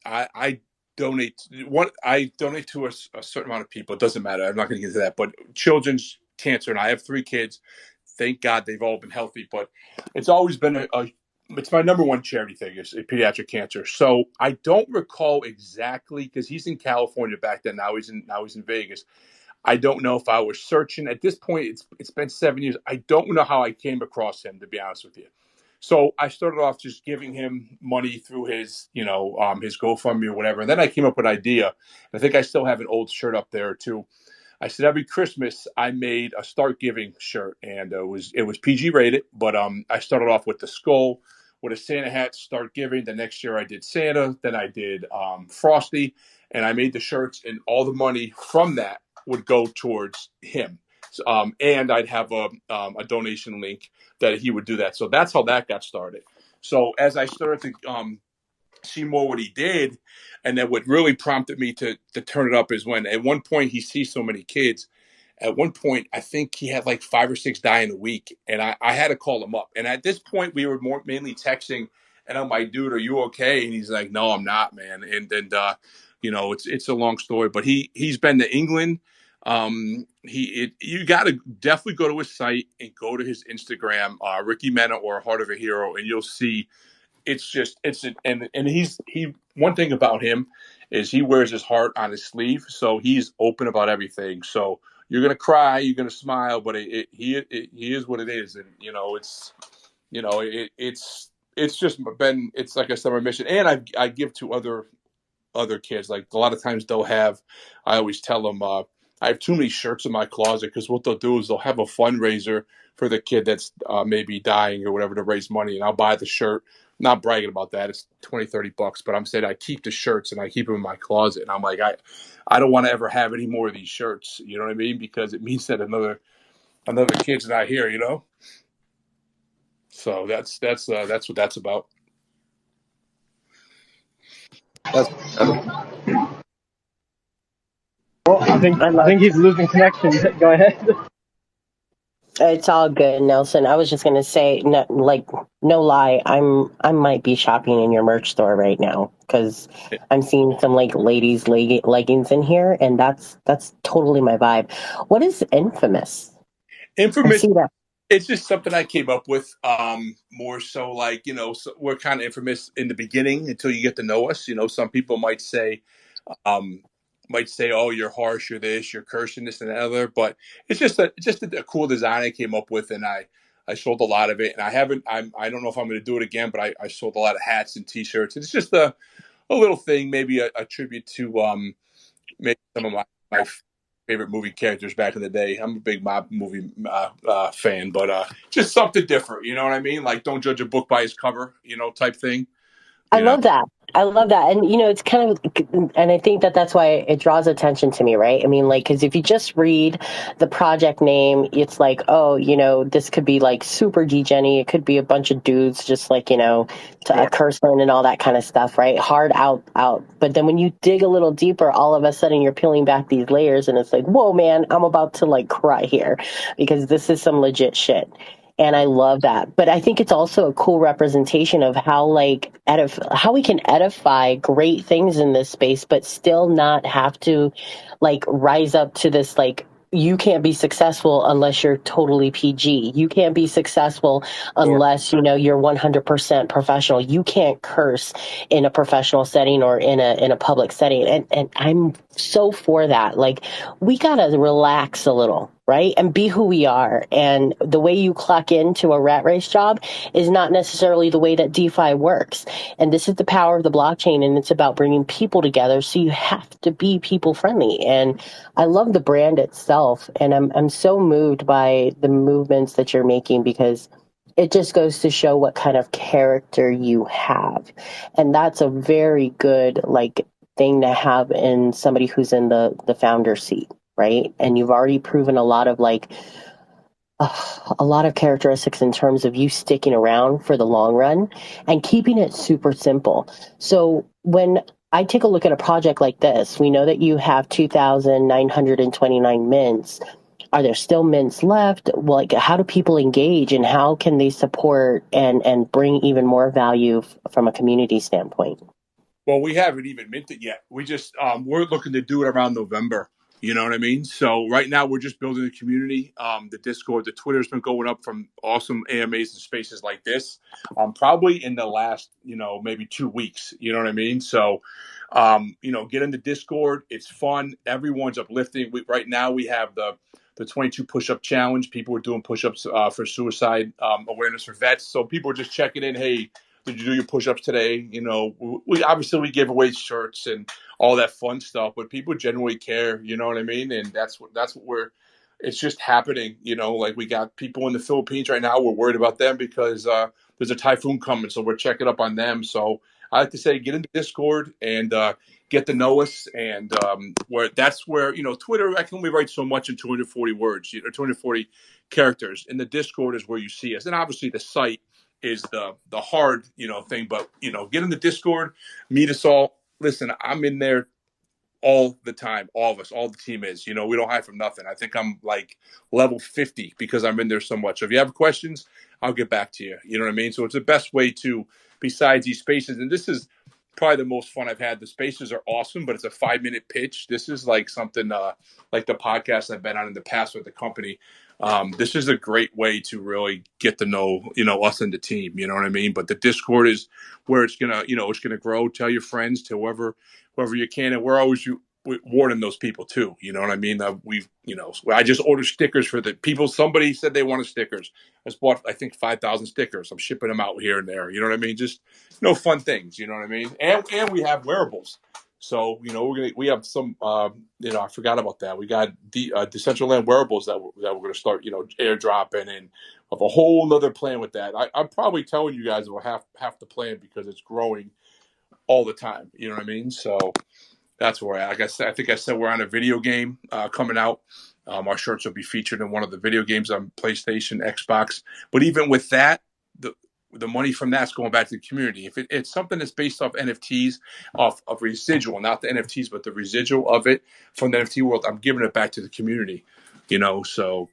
I donate to a certain amount of people. It doesn't matter. I'm not going to get into that. But children's cancer, and I have 3 kids. Thank God they've all been healthy. But it's always been it's my number one charity thing is pediatric cancer. So I don't recall exactly because he's in California back then. Now he's in Vegas. I don't know if I was searching at this point. It's been 7 years. I don't know how I came across him, to be honest with you. So I started off just giving him money through his, his GoFundMe or whatever. And then I came up with an idea. I think I still have an old shirt up there too. I said every Christmas I made a Start Giving shirt, and it was PG rated. But I started off with the skull, with a Santa hat, Start Giving. The next year I did Santa. Then I did Frosty, and I made the shirts, and all the money from that would go towards him. And I'd have a donation link that he would do that. So that's how that got started. So as I started to see more what he did, and then what really prompted me to turn it up is when at one point he sees so many kids. At one point, I think he had like 5 or 6 die in a week, and I had to call him up. And at this point, we were mainly texting, and I'm like, "Dude, are you okay?" And he's like, "No, I'm not, man." And it's a long story, but he's been to England. You got to definitely go to his site and go to his Instagram, Ricky Mena or Heart of a Hero, and you'll see. He one thing about him is he wears his heart on his sleeve, so he's open about everything. So you're gonna cry, you're gonna smile, but he is what it is, and it's just been, it's like I said, my mission, and I give to other kids. Like a lot of times I always tell them, I have too many shirts in my closet, because what they'll do is they'll have a fundraiser for the kid that's maybe dying or whatever to raise money, and I'll buy the shirt. I'm not bragging about that. It's $20-$30, but I'm saying I keep the shirts and I keep them in my closet. And I'm like, I don't want to ever have any more of these shirts. You know what I mean? Because it means that another kid's not here, So that's what that's about. That's Well, I think he's losing connection. Go ahead. It's all good, Nelson. I was just gonna say, no, no lie, I might be shopping in your merch store right now because I'm seeing some ladies' leggings in here, and that's totally my vibe. What is infamous? I see that. It's just something I came up with. More so so we're kind of infamous in the beginning until you get to know us. Some people um, might say, "Oh, you're harsh, you're this, you're cursing, this and the other." But it's just a cool design I came up with, and I sold a lot of it. And I don't know if I'm going to do it again, but I sold a lot of hats and T-shirts. It's just a little thing, maybe a tribute to maybe some of my favorite movie characters back in the day. I'm a big mob movie fan, but just something different. You know what I mean? Like, don't judge a book by its cover, type thing. I love that. I love that. And, it's kind of, and I think that that's why it draws attention to me, right? I mean, because if you just read the project name, it's like, oh, this could be super G-Jenny. It could be a bunch of dudes just Sure. cursing and all that kind of stuff, right? Hard out. But then when you dig a little deeper, all of a sudden you're peeling back these layers and it's like, whoa, man, I'm about to cry here because this is some legit shit. And I love that. But I think it's also a cool representation of how how we can edify great things in this space, but still not have to rise up to this you can't be successful unless you're totally PG. You can't be successful unless you're 100% professional. You can't curse in a professional setting or in a public setting. And I'm so for that. Like, we gotta relax a little, right? And be who we are. And the way you clock into a rat race job is not necessarily the way that DeFi works. And this is the power of the blockchain, and it's about bringing people together. So you have to be people friendly. And I love the brand itself, and I'm so moved by the movements that you're making, because it just goes to show what kind of character you have. And that's a very good thing to have in somebody who's in the founder seat, right? And you've already proven a lot of a lot of characteristics in terms of you sticking around for the long run and keeping it super simple. So when I take a look at a project like this, we know that you have 2,929 mints. Are there still mints left? How do people engage, and how can they support and bring even more value from a community standpoint? Well, we haven't even minted yet. We just we're looking to do it around November. You know what I mean? So right now we're just building a community. The Discord, the Twitter's been going up from awesome AMAs and spaces like this. Probably in the last, maybe 2 weeks. You know what I mean? So, get in the Discord. It's fun. Everyone's uplifting. Right now we have the 22 push-up challenge. People are doing push-ups for suicide awareness for vets. So people are just checking in. Hey, did you do your push-ups today? We obviously we give away shirts and all that fun stuff, but people genuinely care. You know what I mean? And that's what we're. It's just happening. We got people in the Philippines right now. We're worried about them because there's a typhoon coming, so we're checking up on them. So I like to say, get into Discord and get to know us. And that's where Twitter. I can only write so much in 240 words or 240 characters. And the Discord is where you see us, and obviously the site is the hard thing, but get in the Discord, meet us all. Listen, I'm in there all the time, all of us, all the team is. We don't hide from nothing. I think I'm level 50 because I'm in there so much. So if you have questions, I'll get back to you. You know what I mean? So it's the best way to, besides these spaces, and this is probably the most fun I've had. The spaces are awesome, but it's a 5-minute pitch. This is something like the podcast I've been on in the past with the company. This is a great way to really get to know, us and the team. You know what I mean? But the Discord is where it's gonna grow. Tell your friends, to whoever you can, and we're always warning those people too. You know what I mean? I just ordered stickers for the people. Somebody said they wanted stickers. I just bought, I think, 5,000 stickers. I'm shipping them out here and there. You know what I mean? Just fun things. You know what I mean? And we have wearables. So we have some. I forgot about that. We got the Decentraland wearables that we're going to start. Airdropping, and of a whole nother plan with that. I'm probably telling you guys about half the plan because it's growing all the time. You know what I mean? So that's where I think I said we're on a video game coming out. Our shirts will be featured in one of the video games on PlayStation, Xbox. But even with that, the money from that's going back to the community. If it's something that's based off NFTs, of residual, not the NFTs, but the residual of it from the NFT world, I'm giving it back to the community. So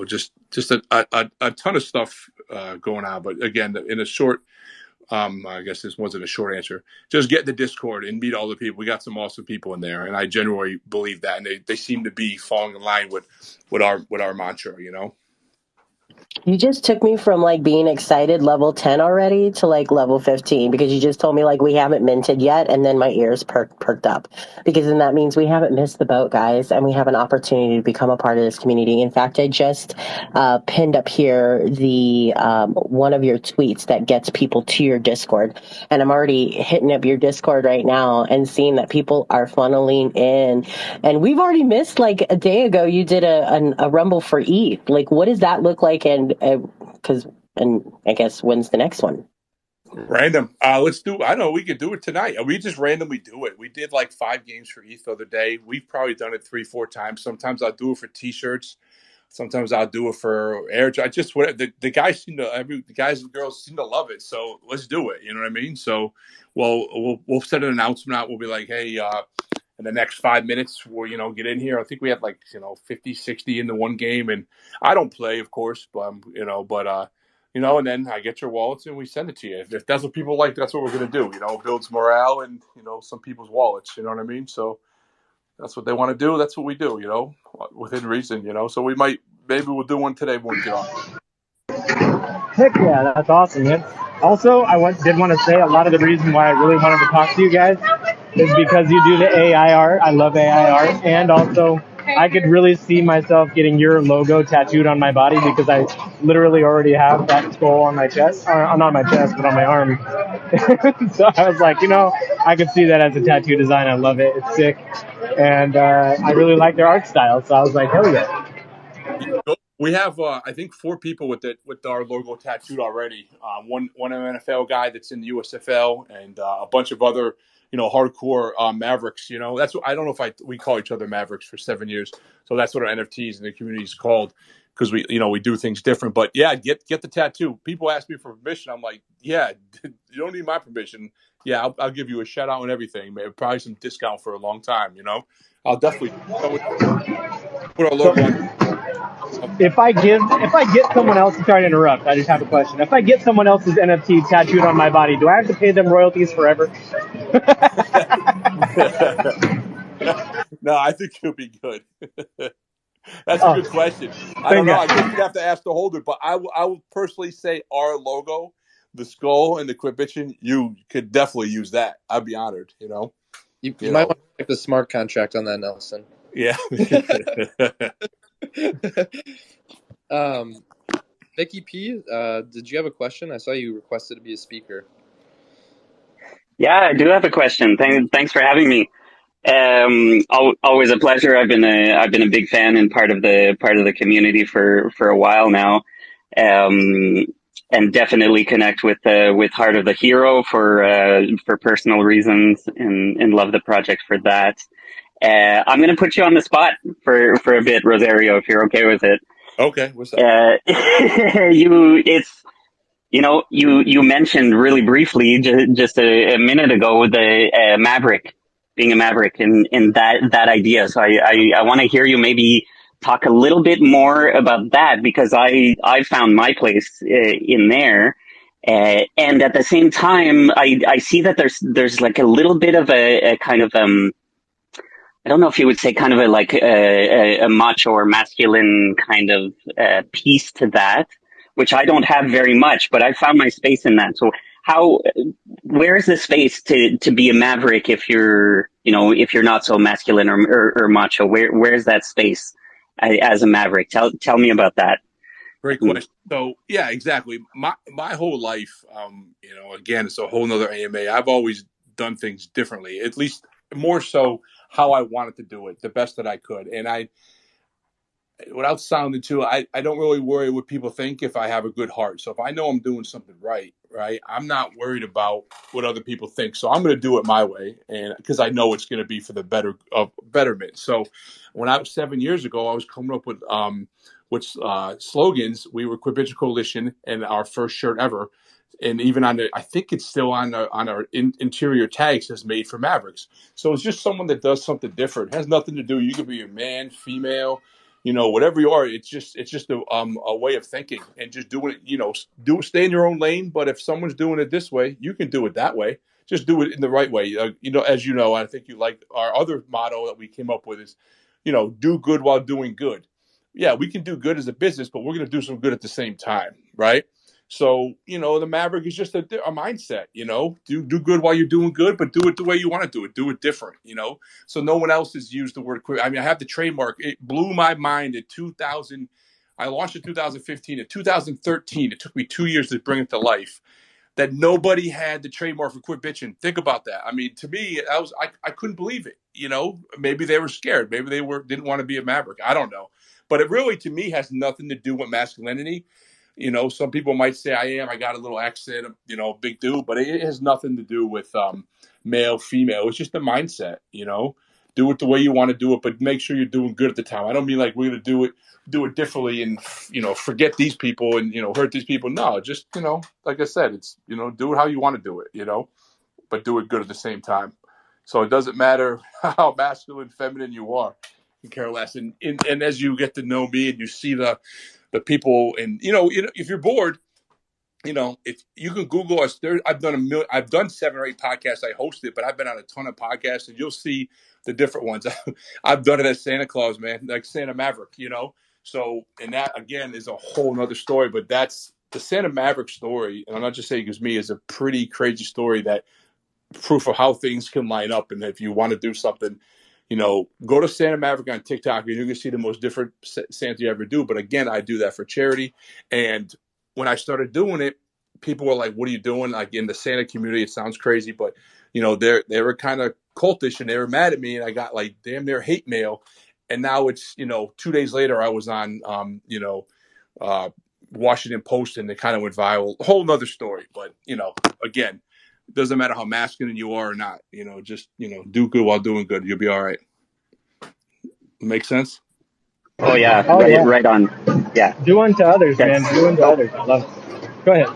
just a ton of stuff going on. But again, in a short. I guess this wasn't a short answer. Just get in the Discord and meet all the people. We got some awesome people in there, and I genuinely believe that. And they seem to be falling in line with our mantra. You just took me from being excited level 10 already to level 15, because you just told me we haven't minted yet, and then my ears perked up, because then that means we haven't missed the boat, guys, and we have an opportunity to become a part of this community. In fact, I just pinned up here the one of your tweets that gets people to your Discord, and I'm already hitting up your Discord right now and seeing that people are funneling in, and we've already missed a day ago you did a Rumble for ETH. What does that look like? And I guess when's the next one? Random. Let's do. I know we could do it tonight. We just randomly do it. We did 5 games for ETH the other day. We've probably done it 3-4 times. Sometimes I'll do it for T-shirts. Sometimes I'll do it for air. I just whatever. The guys the guys and girls seem to love it. So let's do it. You know what I mean? So we'll set an announcement out. We'll be like, hey, in the next 5 minutes we'll, get in here. I think we had 50, 60 in the one game, and I don't play, of course, but and then I get your wallets and we send it to you. If that's what people like, that's what we're going to do. Builds morale and, some people's wallets, you know what I mean? So that's what they want to do. That's what we do, within reason, so maybe we'll do one today when we get off. Heck yeah, that's awesome, man. Also, did want to say a lot of the reason why I really wanted to talk to you guys is because you do the AI art. I love AI art. And also, I could really see myself getting your logo tattooed on my body because I literally already have that skull on my chest. Not on my chest, but on my arm. So I was like, I could see that as a tattoo design. I love it. It's sick. And I really like their art style. So I was like, hell yeah. We have, I think, 4 people with our logo tattooed already. One NFL guy that's in the USFL, and a bunch of other, hardcore Mavericks. That's what, I don't know if we call each other Mavericks for 7 years, so that's what our NFTs in the community is called, because we do things different. But yeah, get the tattoo. People ask me for permission. I'm like, yeah, you don't need my permission. Yeah, I'll give you a shout out and everything. Maybe probably some discount for a long time. I'll definitely put our logo on. If I get someone else, sorry to interrupt, I just have a question. If I get someone else's NFT tattooed on my body, do I have to pay them royalties forever? No, I think you'll be good. That's a good question. I don't know. I guess you'd have to ask the holder, but I will personally say our logo, the skull and the Quit Bitchin', you could definitely use that. I'd be honored, You might want to check the smart contract on that, Nelson. Yeah. Vicky P, did you have a question? I saw you requested to be a speaker. Yeah, I do have a question. Thanks for having me. Always a pleasure. I've been a big fan and part of the community for a while now, and definitely connect with Heart of the Hero for personal reasons, and love the project for that. I'm going to put you on the spot for a bit, Rosario, if you're okay with it. Okay, what's up? You mentioned really briefly just a minute ago the Maverick, being a Maverick, and that idea. So I want to hear you maybe talk a little bit more about that, because I found my place in there. And at the same time, I see that there's like a little bit of a kind of I don't know if you would say kind of a macho or masculine kind of piece to that, which I don't have very much, but I found my space in that. So where is the space to be a maverick if you're not so masculine or macho? Where's that space as a maverick? Tell me about that. Great question. So yeah, exactly. My whole life, again, it's a whole nother AMA. I've always done things differently, at least more so how I wanted to do it, the best that I could. And without sounding too, I don't really worry what people think if I have a good heart. So if I know I'm doing something right, I'm not worried about what other people think. So I'm going to do it my way, and because I know it's going to be for the betterment. So when I was 7 years ago, I was coming up with slogans. We were Quit Bitchin' Coalition, and our first shirt ever. And even I think it's still on our interior tag says "Made for Mavericks." So it's just someone that does something different. It has nothing to do. You could be a man, female, whatever you are. It's just a way of thinking, and just doing it. Stay in your own lane. But if someone's doing it this way, you can do it that way. Just do it in the right way. As you know, I think you like our other motto that we came up with is, do good while doing good. Yeah, we can do good as a business, but we're going to do some good at the same time, right? So, the Maverick is just a mindset, do good while you're doing good, but do it the way you want to do it. Do it different, so no one else has used the word quit. I mean, I have the trademark. It blew my mind in 2000. I launched in 2015. In 2013, it took me 2 years to bring it to life. That nobody had the trademark for Quit Bitchin'. Think about that. I mean, to me, I couldn't believe it. Maybe they were scared. Maybe they didn't want to be a Maverick. I don't know. But it really, to me, has nothing to do with masculinity. Some people might say I got a little accent, big dude, but it has nothing to do with male, female. It's just a mindset, do it the way you want to do it, but make sure you're doing good at the time. I don't mean like we're going to do it differently and, forget these people and, hurt these people. No, just, like I said, it's, do it how you want to do it, but do it good at the same time. So it doesn't matter how masculine, feminine you are. You care less. And as you get to know me and you see the people, and if you're bored, if you can Google us, I've done 7 or 8 podcasts I hosted, but I've been on a ton of podcasts, and you'll see the different ones. I've done it as Santa Claus, man, like Santa Maverick, So, and that again is a whole nother story, but that's the Santa Maverick story. And I'm not just saying because me is a pretty crazy story, that proof of how things can line up. And if you want to do something, go to Santa Maverick on TikTok, and you can see the most different Santa you ever do. But again, I do that for charity. And when I started doing it, people were like, "What are you doing?" Like in the Santa community, it sounds crazy, but they were kind of cultish, and they were mad at me, and I got like damn near hate mail. And now it's 2 days later, I was on Washington Post, and it kind of went viral. A whole nother story, but again, it doesn't matter how masculine you are or not. Just do good while doing good. You'll be all right. Make sense? Oh yeah, Oh right, yeah. right on. Yeah, Do unto others, man. that's. Do unto others. I love it. Go ahead.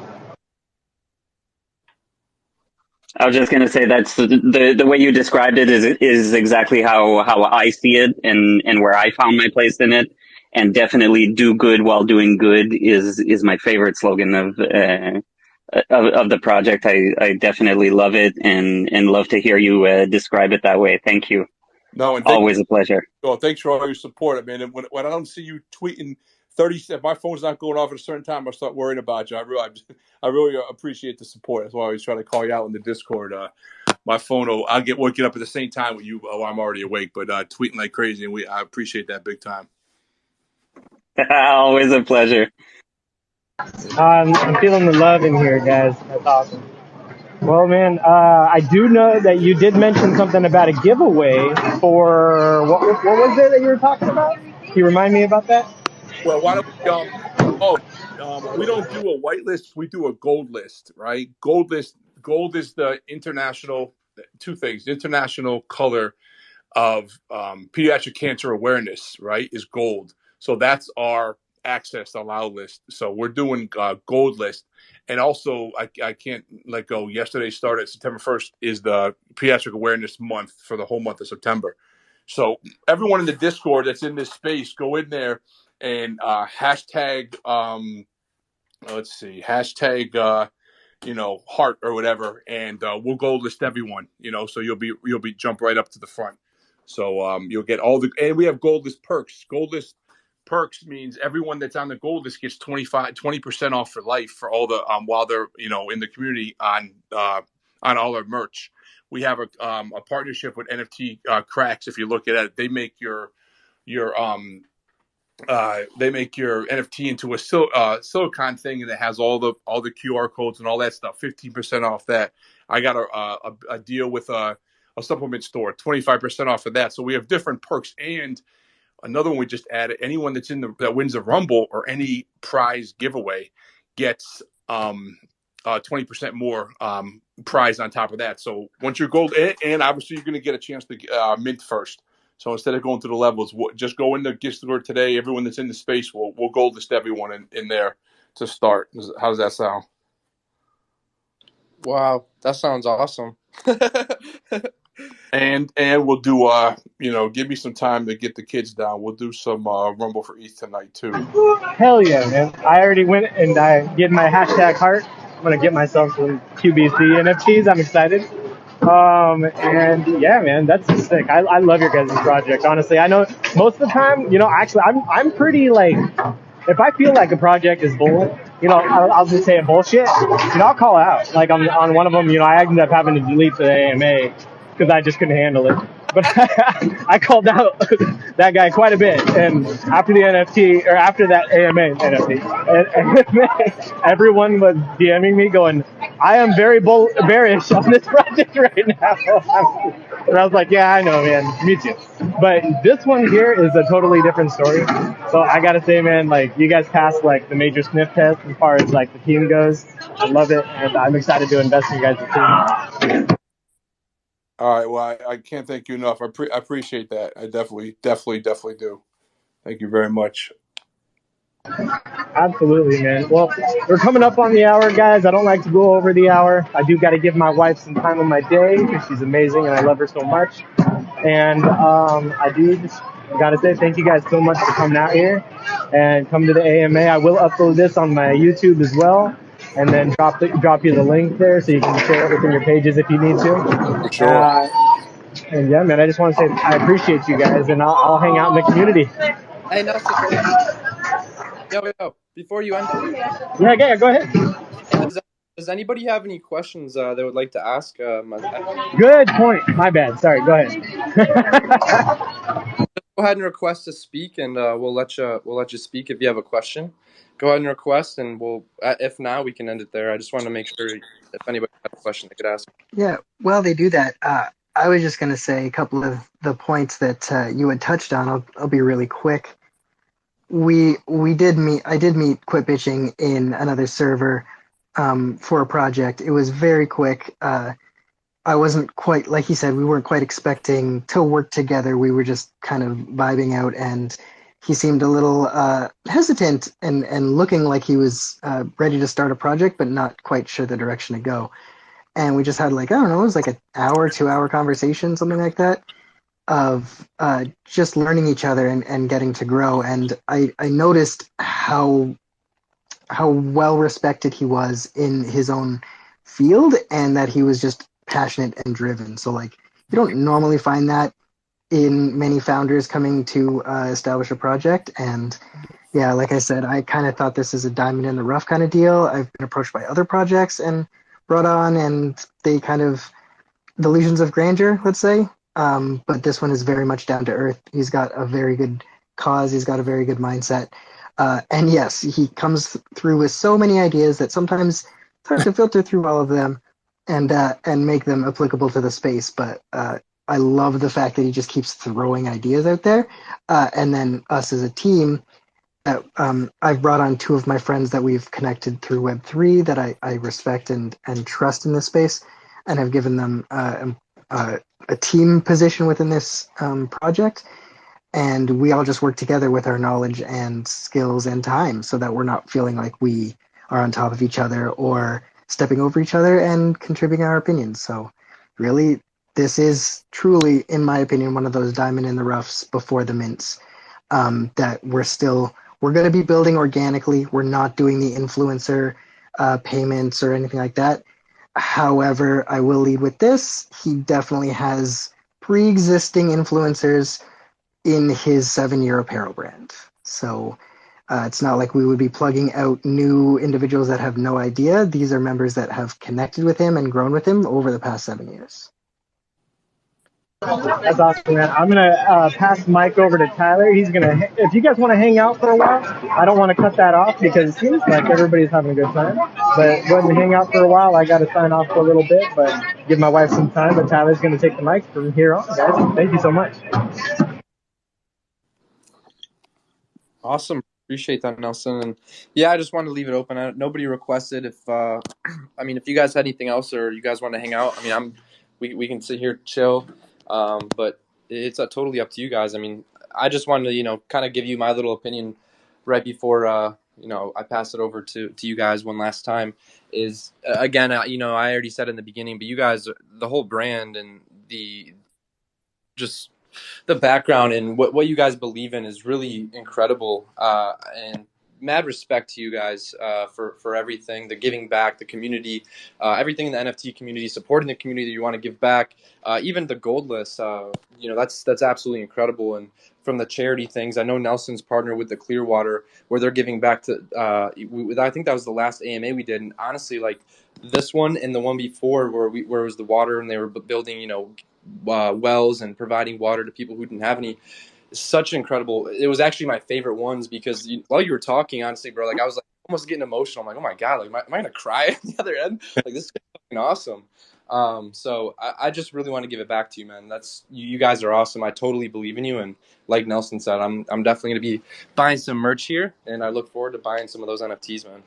I was just gonna say that's the way you described it is exactly how I see it, and where I found my place in it. And definitely do good while doing good is my favorite slogan of the project. I definitely love it, and love to hear you describe it that way. Thank you. No, and Always a pleasure. thanks for all your support, man. And when I don't see you tweeting 30 seconds, my phone's not going off at a certain time, I start worrying about you. I really appreciate the support. That's why I always try to call you out in the Discord. My phone, I'll get woken up at the same time with you. Oh, I'm already awake, but tweeting like crazy, and I appreciate that big time. Always a pleasure. I'm feeling the love in here, guys. That's awesome. Well, man, I do know that you did mention something about a giveaway for what was it that you were talking about? Can you remind me about that? Well, why don't we don't do a white list, we do a gold list, right? Gold is the international, 2 things, international color of pediatric cancer awareness, right, is gold. So that's our access allow list. So we're doing gold list. And also, I can't let go. Yesterday started, September 1st is the pediatric awareness month for the whole month of September. So everyone in the Discord that's in this space, go in there and hashtag, let's see, hashtag, heart or whatever, and we'll gold list everyone. So you'll be jump right up to the front. So you'll get and we have gold list perks. Gold list perks means everyone that's on the gold list gets 20% off for life for all the while they're in the community on all our merch. We have a partnership with NFT Cracks. If you look at it, they make your NFT into a silicon thing, and it has all the QR codes and all that stuff. 15% off that. I got a deal with a supplement store, 25% off of that. So we have different perks, and another one we just added. Anyone that wins a Rumble or any prize giveaway gets 20% more prize on top of that. So once you're gold, and obviously you're going to get a chance to mint first. So instead of going through the levels, just go in the gift store today. Everyone that's in the space, we'll gold list everyone in there to start. How does that sound? Wow, that sounds awesome. And we'll do give me some time to get the kids down. We'll do some Rumble for ETH tonight too. Hell yeah, man. I already went and I did my hashtag heart. I'm going to get myself some QBC NFTs. I'm excited. And yeah, man, that's sick. I love your guys' project. Honestly, I know most of the time, actually, I'm pretty like, if I feel like a project is bull, I'll just say bullshit. I'll call out. Like on one of them, I ended up having to delete the AMA because I just couldn't handle it. But I called out that guy quite a bit. And after the NFT, or after that AMA NFT, and everyone was DMing me going, I am very bearish on this project right now. And I was like, yeah, I know, man. Me too. But this one here is a totally different story. So I got to say, man, like you guys passed like the major sniff test as far as like the team goes. I love it. And I'm excited to invest in you guys' team. All right. Well, I can't thank you enough. I appreciate that. I definitely do. Thank you very much. Absolutely, man. Well, we're coming up on the hour, guys. I don't like to go over the hour. I do got to give my wife some time in my day because she's amazing and I love her so much. And I do just got to say thank you guys so much for coming out here and come to the AMA. I will upload this on my YouTube as well, and then drop you the link there so you can share it within your pages if you need to. For sure. And yeah, man, I just want to say I appreciate you guys, and I'll hang out in the community. Hey, Nelson. Yo. Before you end it, Yeah, go ahead. hey, does anybody have any questions they would like to ask? Good point. My bad. Sorry. Go ahead. Go ahead and request to speak, and we'll let you speak if you have a question. Go ahead and request, and we'll. If not, we can end it there. I just want to make sure if anybody had a question, they could ask. Yeah, while they do that, I was just going to say a couple of the points that you had touched on. I'll be really quick. I did meet Quit Bitching in another server for a project. It was very quick. I wasn't quite, like he said, we weren't quite expecting to work together. We were just kind of vibing out, and he seemed a little hesitant and looking like he was ready to start a project, but not quite sure the direction to go. And we just had like, I don't know, it was like an hour, 2 hour conversation, something like that, of just learning each other and getting to grow. And I noticed how well respected he was in his own field, and that he was just passionate and driven. So like, you don't normally find that in many founders coming to establish a project. And yeah, like I said, I kind of thought this is a diamond in the rough kind of deal. I've been approached by other projects and brought on, and they kind of delusions of grandeur, let's say. But this one is very much down to earth. He's got a very good cause. He's got a very good mindset. And yes, he comes through with so many ideas that sometimes it's hard to filter through all of them and make them applicable to the space. But I love the fact that he just keeps throwing ideas out there. And then us as a team, I've brought on two of my friends that we've connected through Web3 that I respect and trust in this space, and have given them a team position within this project. And we all just work together with our knowledge and skills and time, so that we're not feeling like we are on top of each other or stepping over each other, and contributing our opinions. So really, this is truly, in my opinion, one of those diamond in the roughs before the mints, that we're going to be building organically. We're not doing the influencer payments or anything like that. However, I will lead with this. He definitely has pre-existing influencers in his 7-year apparel brand. So it's not like we would be plugging out new individuals that have no idea. These are members that have connected with him and grown with him over the past 7 years. That's awesome, man. I'm gonna pass the mic over to Tyler. He's gonna. If you guys want to hang out for a while, I don't want to cut that off because it seems like everybody's having a good time. But go ahead and hang out for a while. I got to sign off for a little bit, but give my wife some time. But Tyler's gonna take the mic from here on, guys. Thank you so much. Awesome. Appreciate that, Nelson. And yeah, I just wanted to leave it open. Nobody requested. If if you guys had anything else or you guys want to hang out, we can sit here chill. But it's totally up to you guys. I just wanted to kind of give you my little opinion right before I pass it over to you guys one last time. Is again, I already said in the beginning, but you guys, the whole brand and the background and what you guys believe in is really incredible, and mad respect to you guys for everything, the giving back, the community, everything in the NFT community, supporting the community that you want to give back, even the gold list, that's absolutely incredible. And from the charity things, I know Nelson's partnered with the Clearwater, where they're giving back to I think that was the last AMA we did, and honestly, like this one and the one before where it was the water and they were building wells and providing water to people who didn't have any. Such incredible. It was actually my favorite ones because while you were talking, honestly, bro, like I was like almost getting emotional. I'm like, oh my god, like am I gonna cry at the other end? Like this is fucking awesome. So I just really want to give it back to you, man. That's you guys are awesome. I totally believe in you, and like Nelson said, I'm definitely gonna be buying some merch here, and I look forward to buying some of those NFTs, man.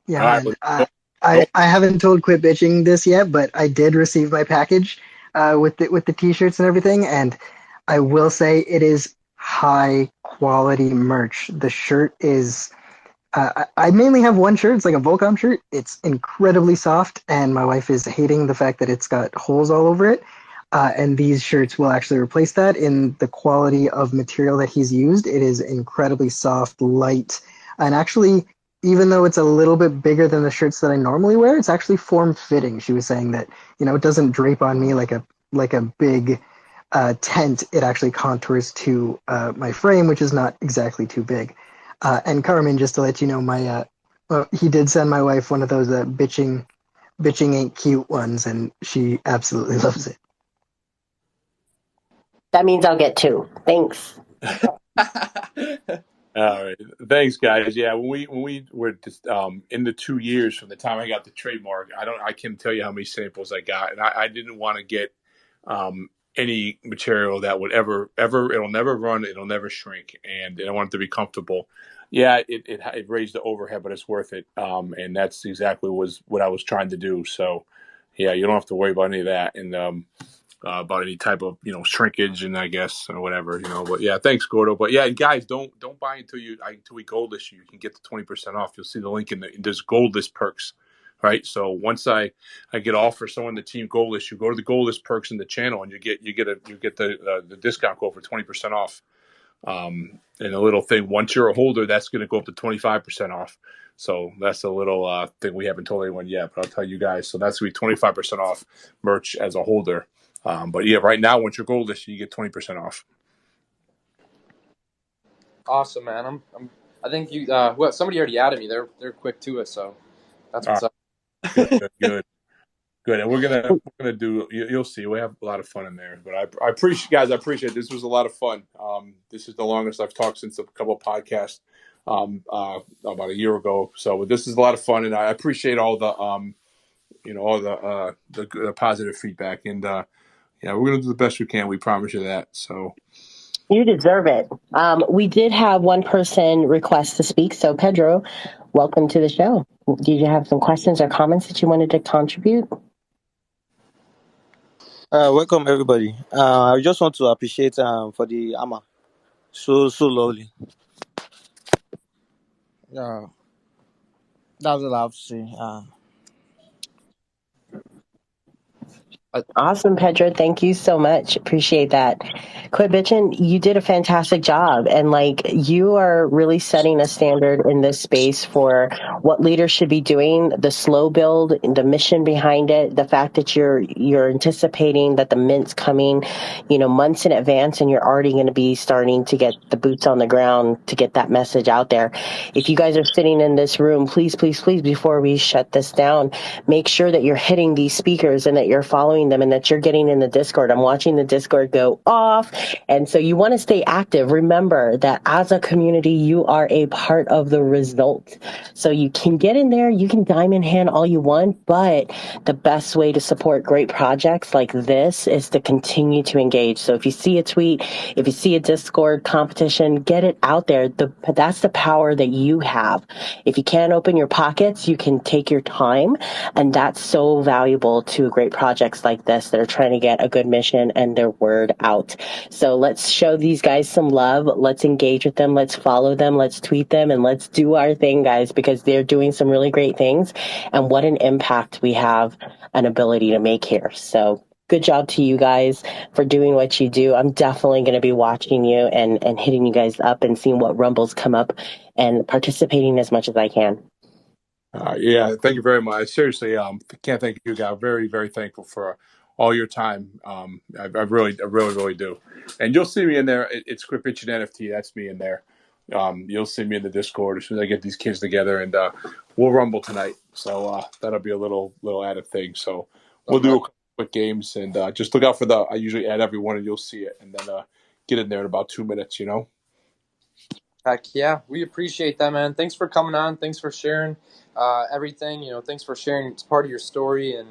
Yeah, man. I haven't told Quit Bitching this yet, but I did receive my package with the t-shirts and everything, and I will say it is high quality merch. The shirt is I mainly have one shirt. It's like a Volcom shirt. It's incredibly soft, and my wife is hating the fact that it's got holes all over it. And these shirts will actually replace that in the quality of material that he's used. It is incredibly soft, light, and actually, even though it's a little bit bigger than the shirts that I normally wear, it's actually form fitting. She was saying that it doesn't drape on me like a big tent. It actually contours to my frame, which is not exactly too big. And Carmen, just to let you know, he did send my wife one of those bitching ain't cute ones, and she absolutely loves it. That means I'll get two. Thanks. All right, thanks, guys. Yeah, when we were just, in the 2 years from the time I got the trademark, I can't tell you how many samples I got, and I didn't want to get any material that would ever it'll never run, it'll never shrink, and I want it to be comfortable. Yeah, it raised the overhead, but it's worth it, and that's exactly what I was trying to do. So, yeah, you don't have to worry about any of that, and about any type of shrinkage and I guess or whatever. But yeah, thanks, Gordo. But yeah, guys, don't buy until we gold list you. You can get the 20% off. You'll see the link there's gold list perks. Right. So once I get off for someone in the team gold list, you go to the gold list perks in the channel and you get the discount code for 20% off. And a little thing, once you're a holder, that's going to go up to 25% off. So that's a little thing we haven't told anyone yet, but I'll tell you guys. So that's going to be 25% off merch as a holder. But yeah, right now, once you're gold list, you get 20% off. Awesome, man. I think you. Somebody already added me. They're quick to it, so that's what's up. Good. And we're gonna do. You'll see. We have a lot of fun in there. But I appreciate guys. I appreciate it. This was a lot of fun. This is the longest I've talked since a couple of podcasts. About a year ago. So this is a lot of fun, and I appreciate all the the positive feedback. And yeah, we're gonna do the best we can. We promise you that. So. You deserve it. We did have one person request to speak. So, Pedro, welcome to the show. Did you have some questions or comments that you wanted to contribute? Welcome everybody. I just want to appreciate for the armor. So lovely. Yeah, that's all I have to say. Awesome, Pedro. Thank you so much. Appreciate that. Quit bitching. You did a fantastic job. And you are really setting a standard in this space for what leaders should be doing, the slow build, the mission behind it, the fact that you're anticipating that the mint's coming, months in advance, and you're already going to be starting to get the boots on the ground to get that message out there. If you guys are sitting in this room, please, before we shut this down, make sure that you're hitting these speakers and that you're following them and that you're getting in the Discord. I'm watching the Discord go off. And so you want to stay active. Remember that as a community, you are a part of the result. So you can get in there, you can diamond hand all you want, but the best way to support great projects like this is to continue to engage. So if you see a tweet, if you see a Discord competition, get it out there. That's the power that you have. If you can't open your pockets, you can take your time, and that's so valuable to great projects like this that are trying to get a good mission and their word out. So let's show these guys some love. Let's engage with them. Let's follow them. Let's tweet them, and let's do our thing, guys, because they're doing some really great things. And what an impact we have an ability to make here. So good job to you guys for doing what you do. I'm definitely going to be watching you and hitting you guys up and seeing what rumbles come up and participating as much as I can. Yeah, thank you very much. Seriously, can't thank you guys. Very, very thankful for all your time. I really do. And you'll see me in there. It's Quit Bitching NFT. That's me in there. You'll see me in the Discord as soon as I get these kids together, and we'll rumble tonight. So that'll be a little added thing. So we'll do a couple quick games, and just look out for I usually add everyone, and you'll see it, and then get in there in about 2 minutes. Heck yeah, we appreciate that, man. Thanks for coming on. Thanks for sharing everything. Thanks for sharing. It's part of your story, and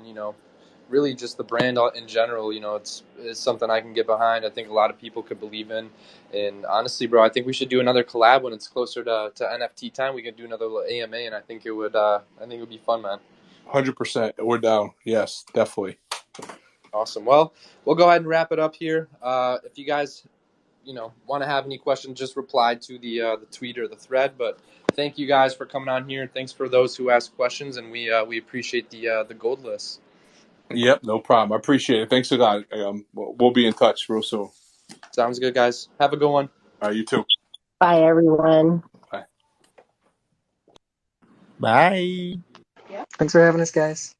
really just the brand in general. It's something I can get behind. I think a lot of people could believe in. And honestly, bro, I think we should do another collab when it's closer to NFT time. We can do another little AMA, and I think it would be fun, man. 100%. We're down. Yes, definitely. Awesome. Well, we'll go ahead and wrap it up here. If you guys want to have any questions, just reply to the tweet or the thread. But thank you guys for coming on here. Thanks for those who asked questions, and we appreciate the gold list. Yep, no problem. I appreciate it. Thanks a lot. We'll be in touch real soon. Sounds good, guys. Have a good one. All right, you too. Bye, everyone. Bye. Bye. Thanks for having us, guys.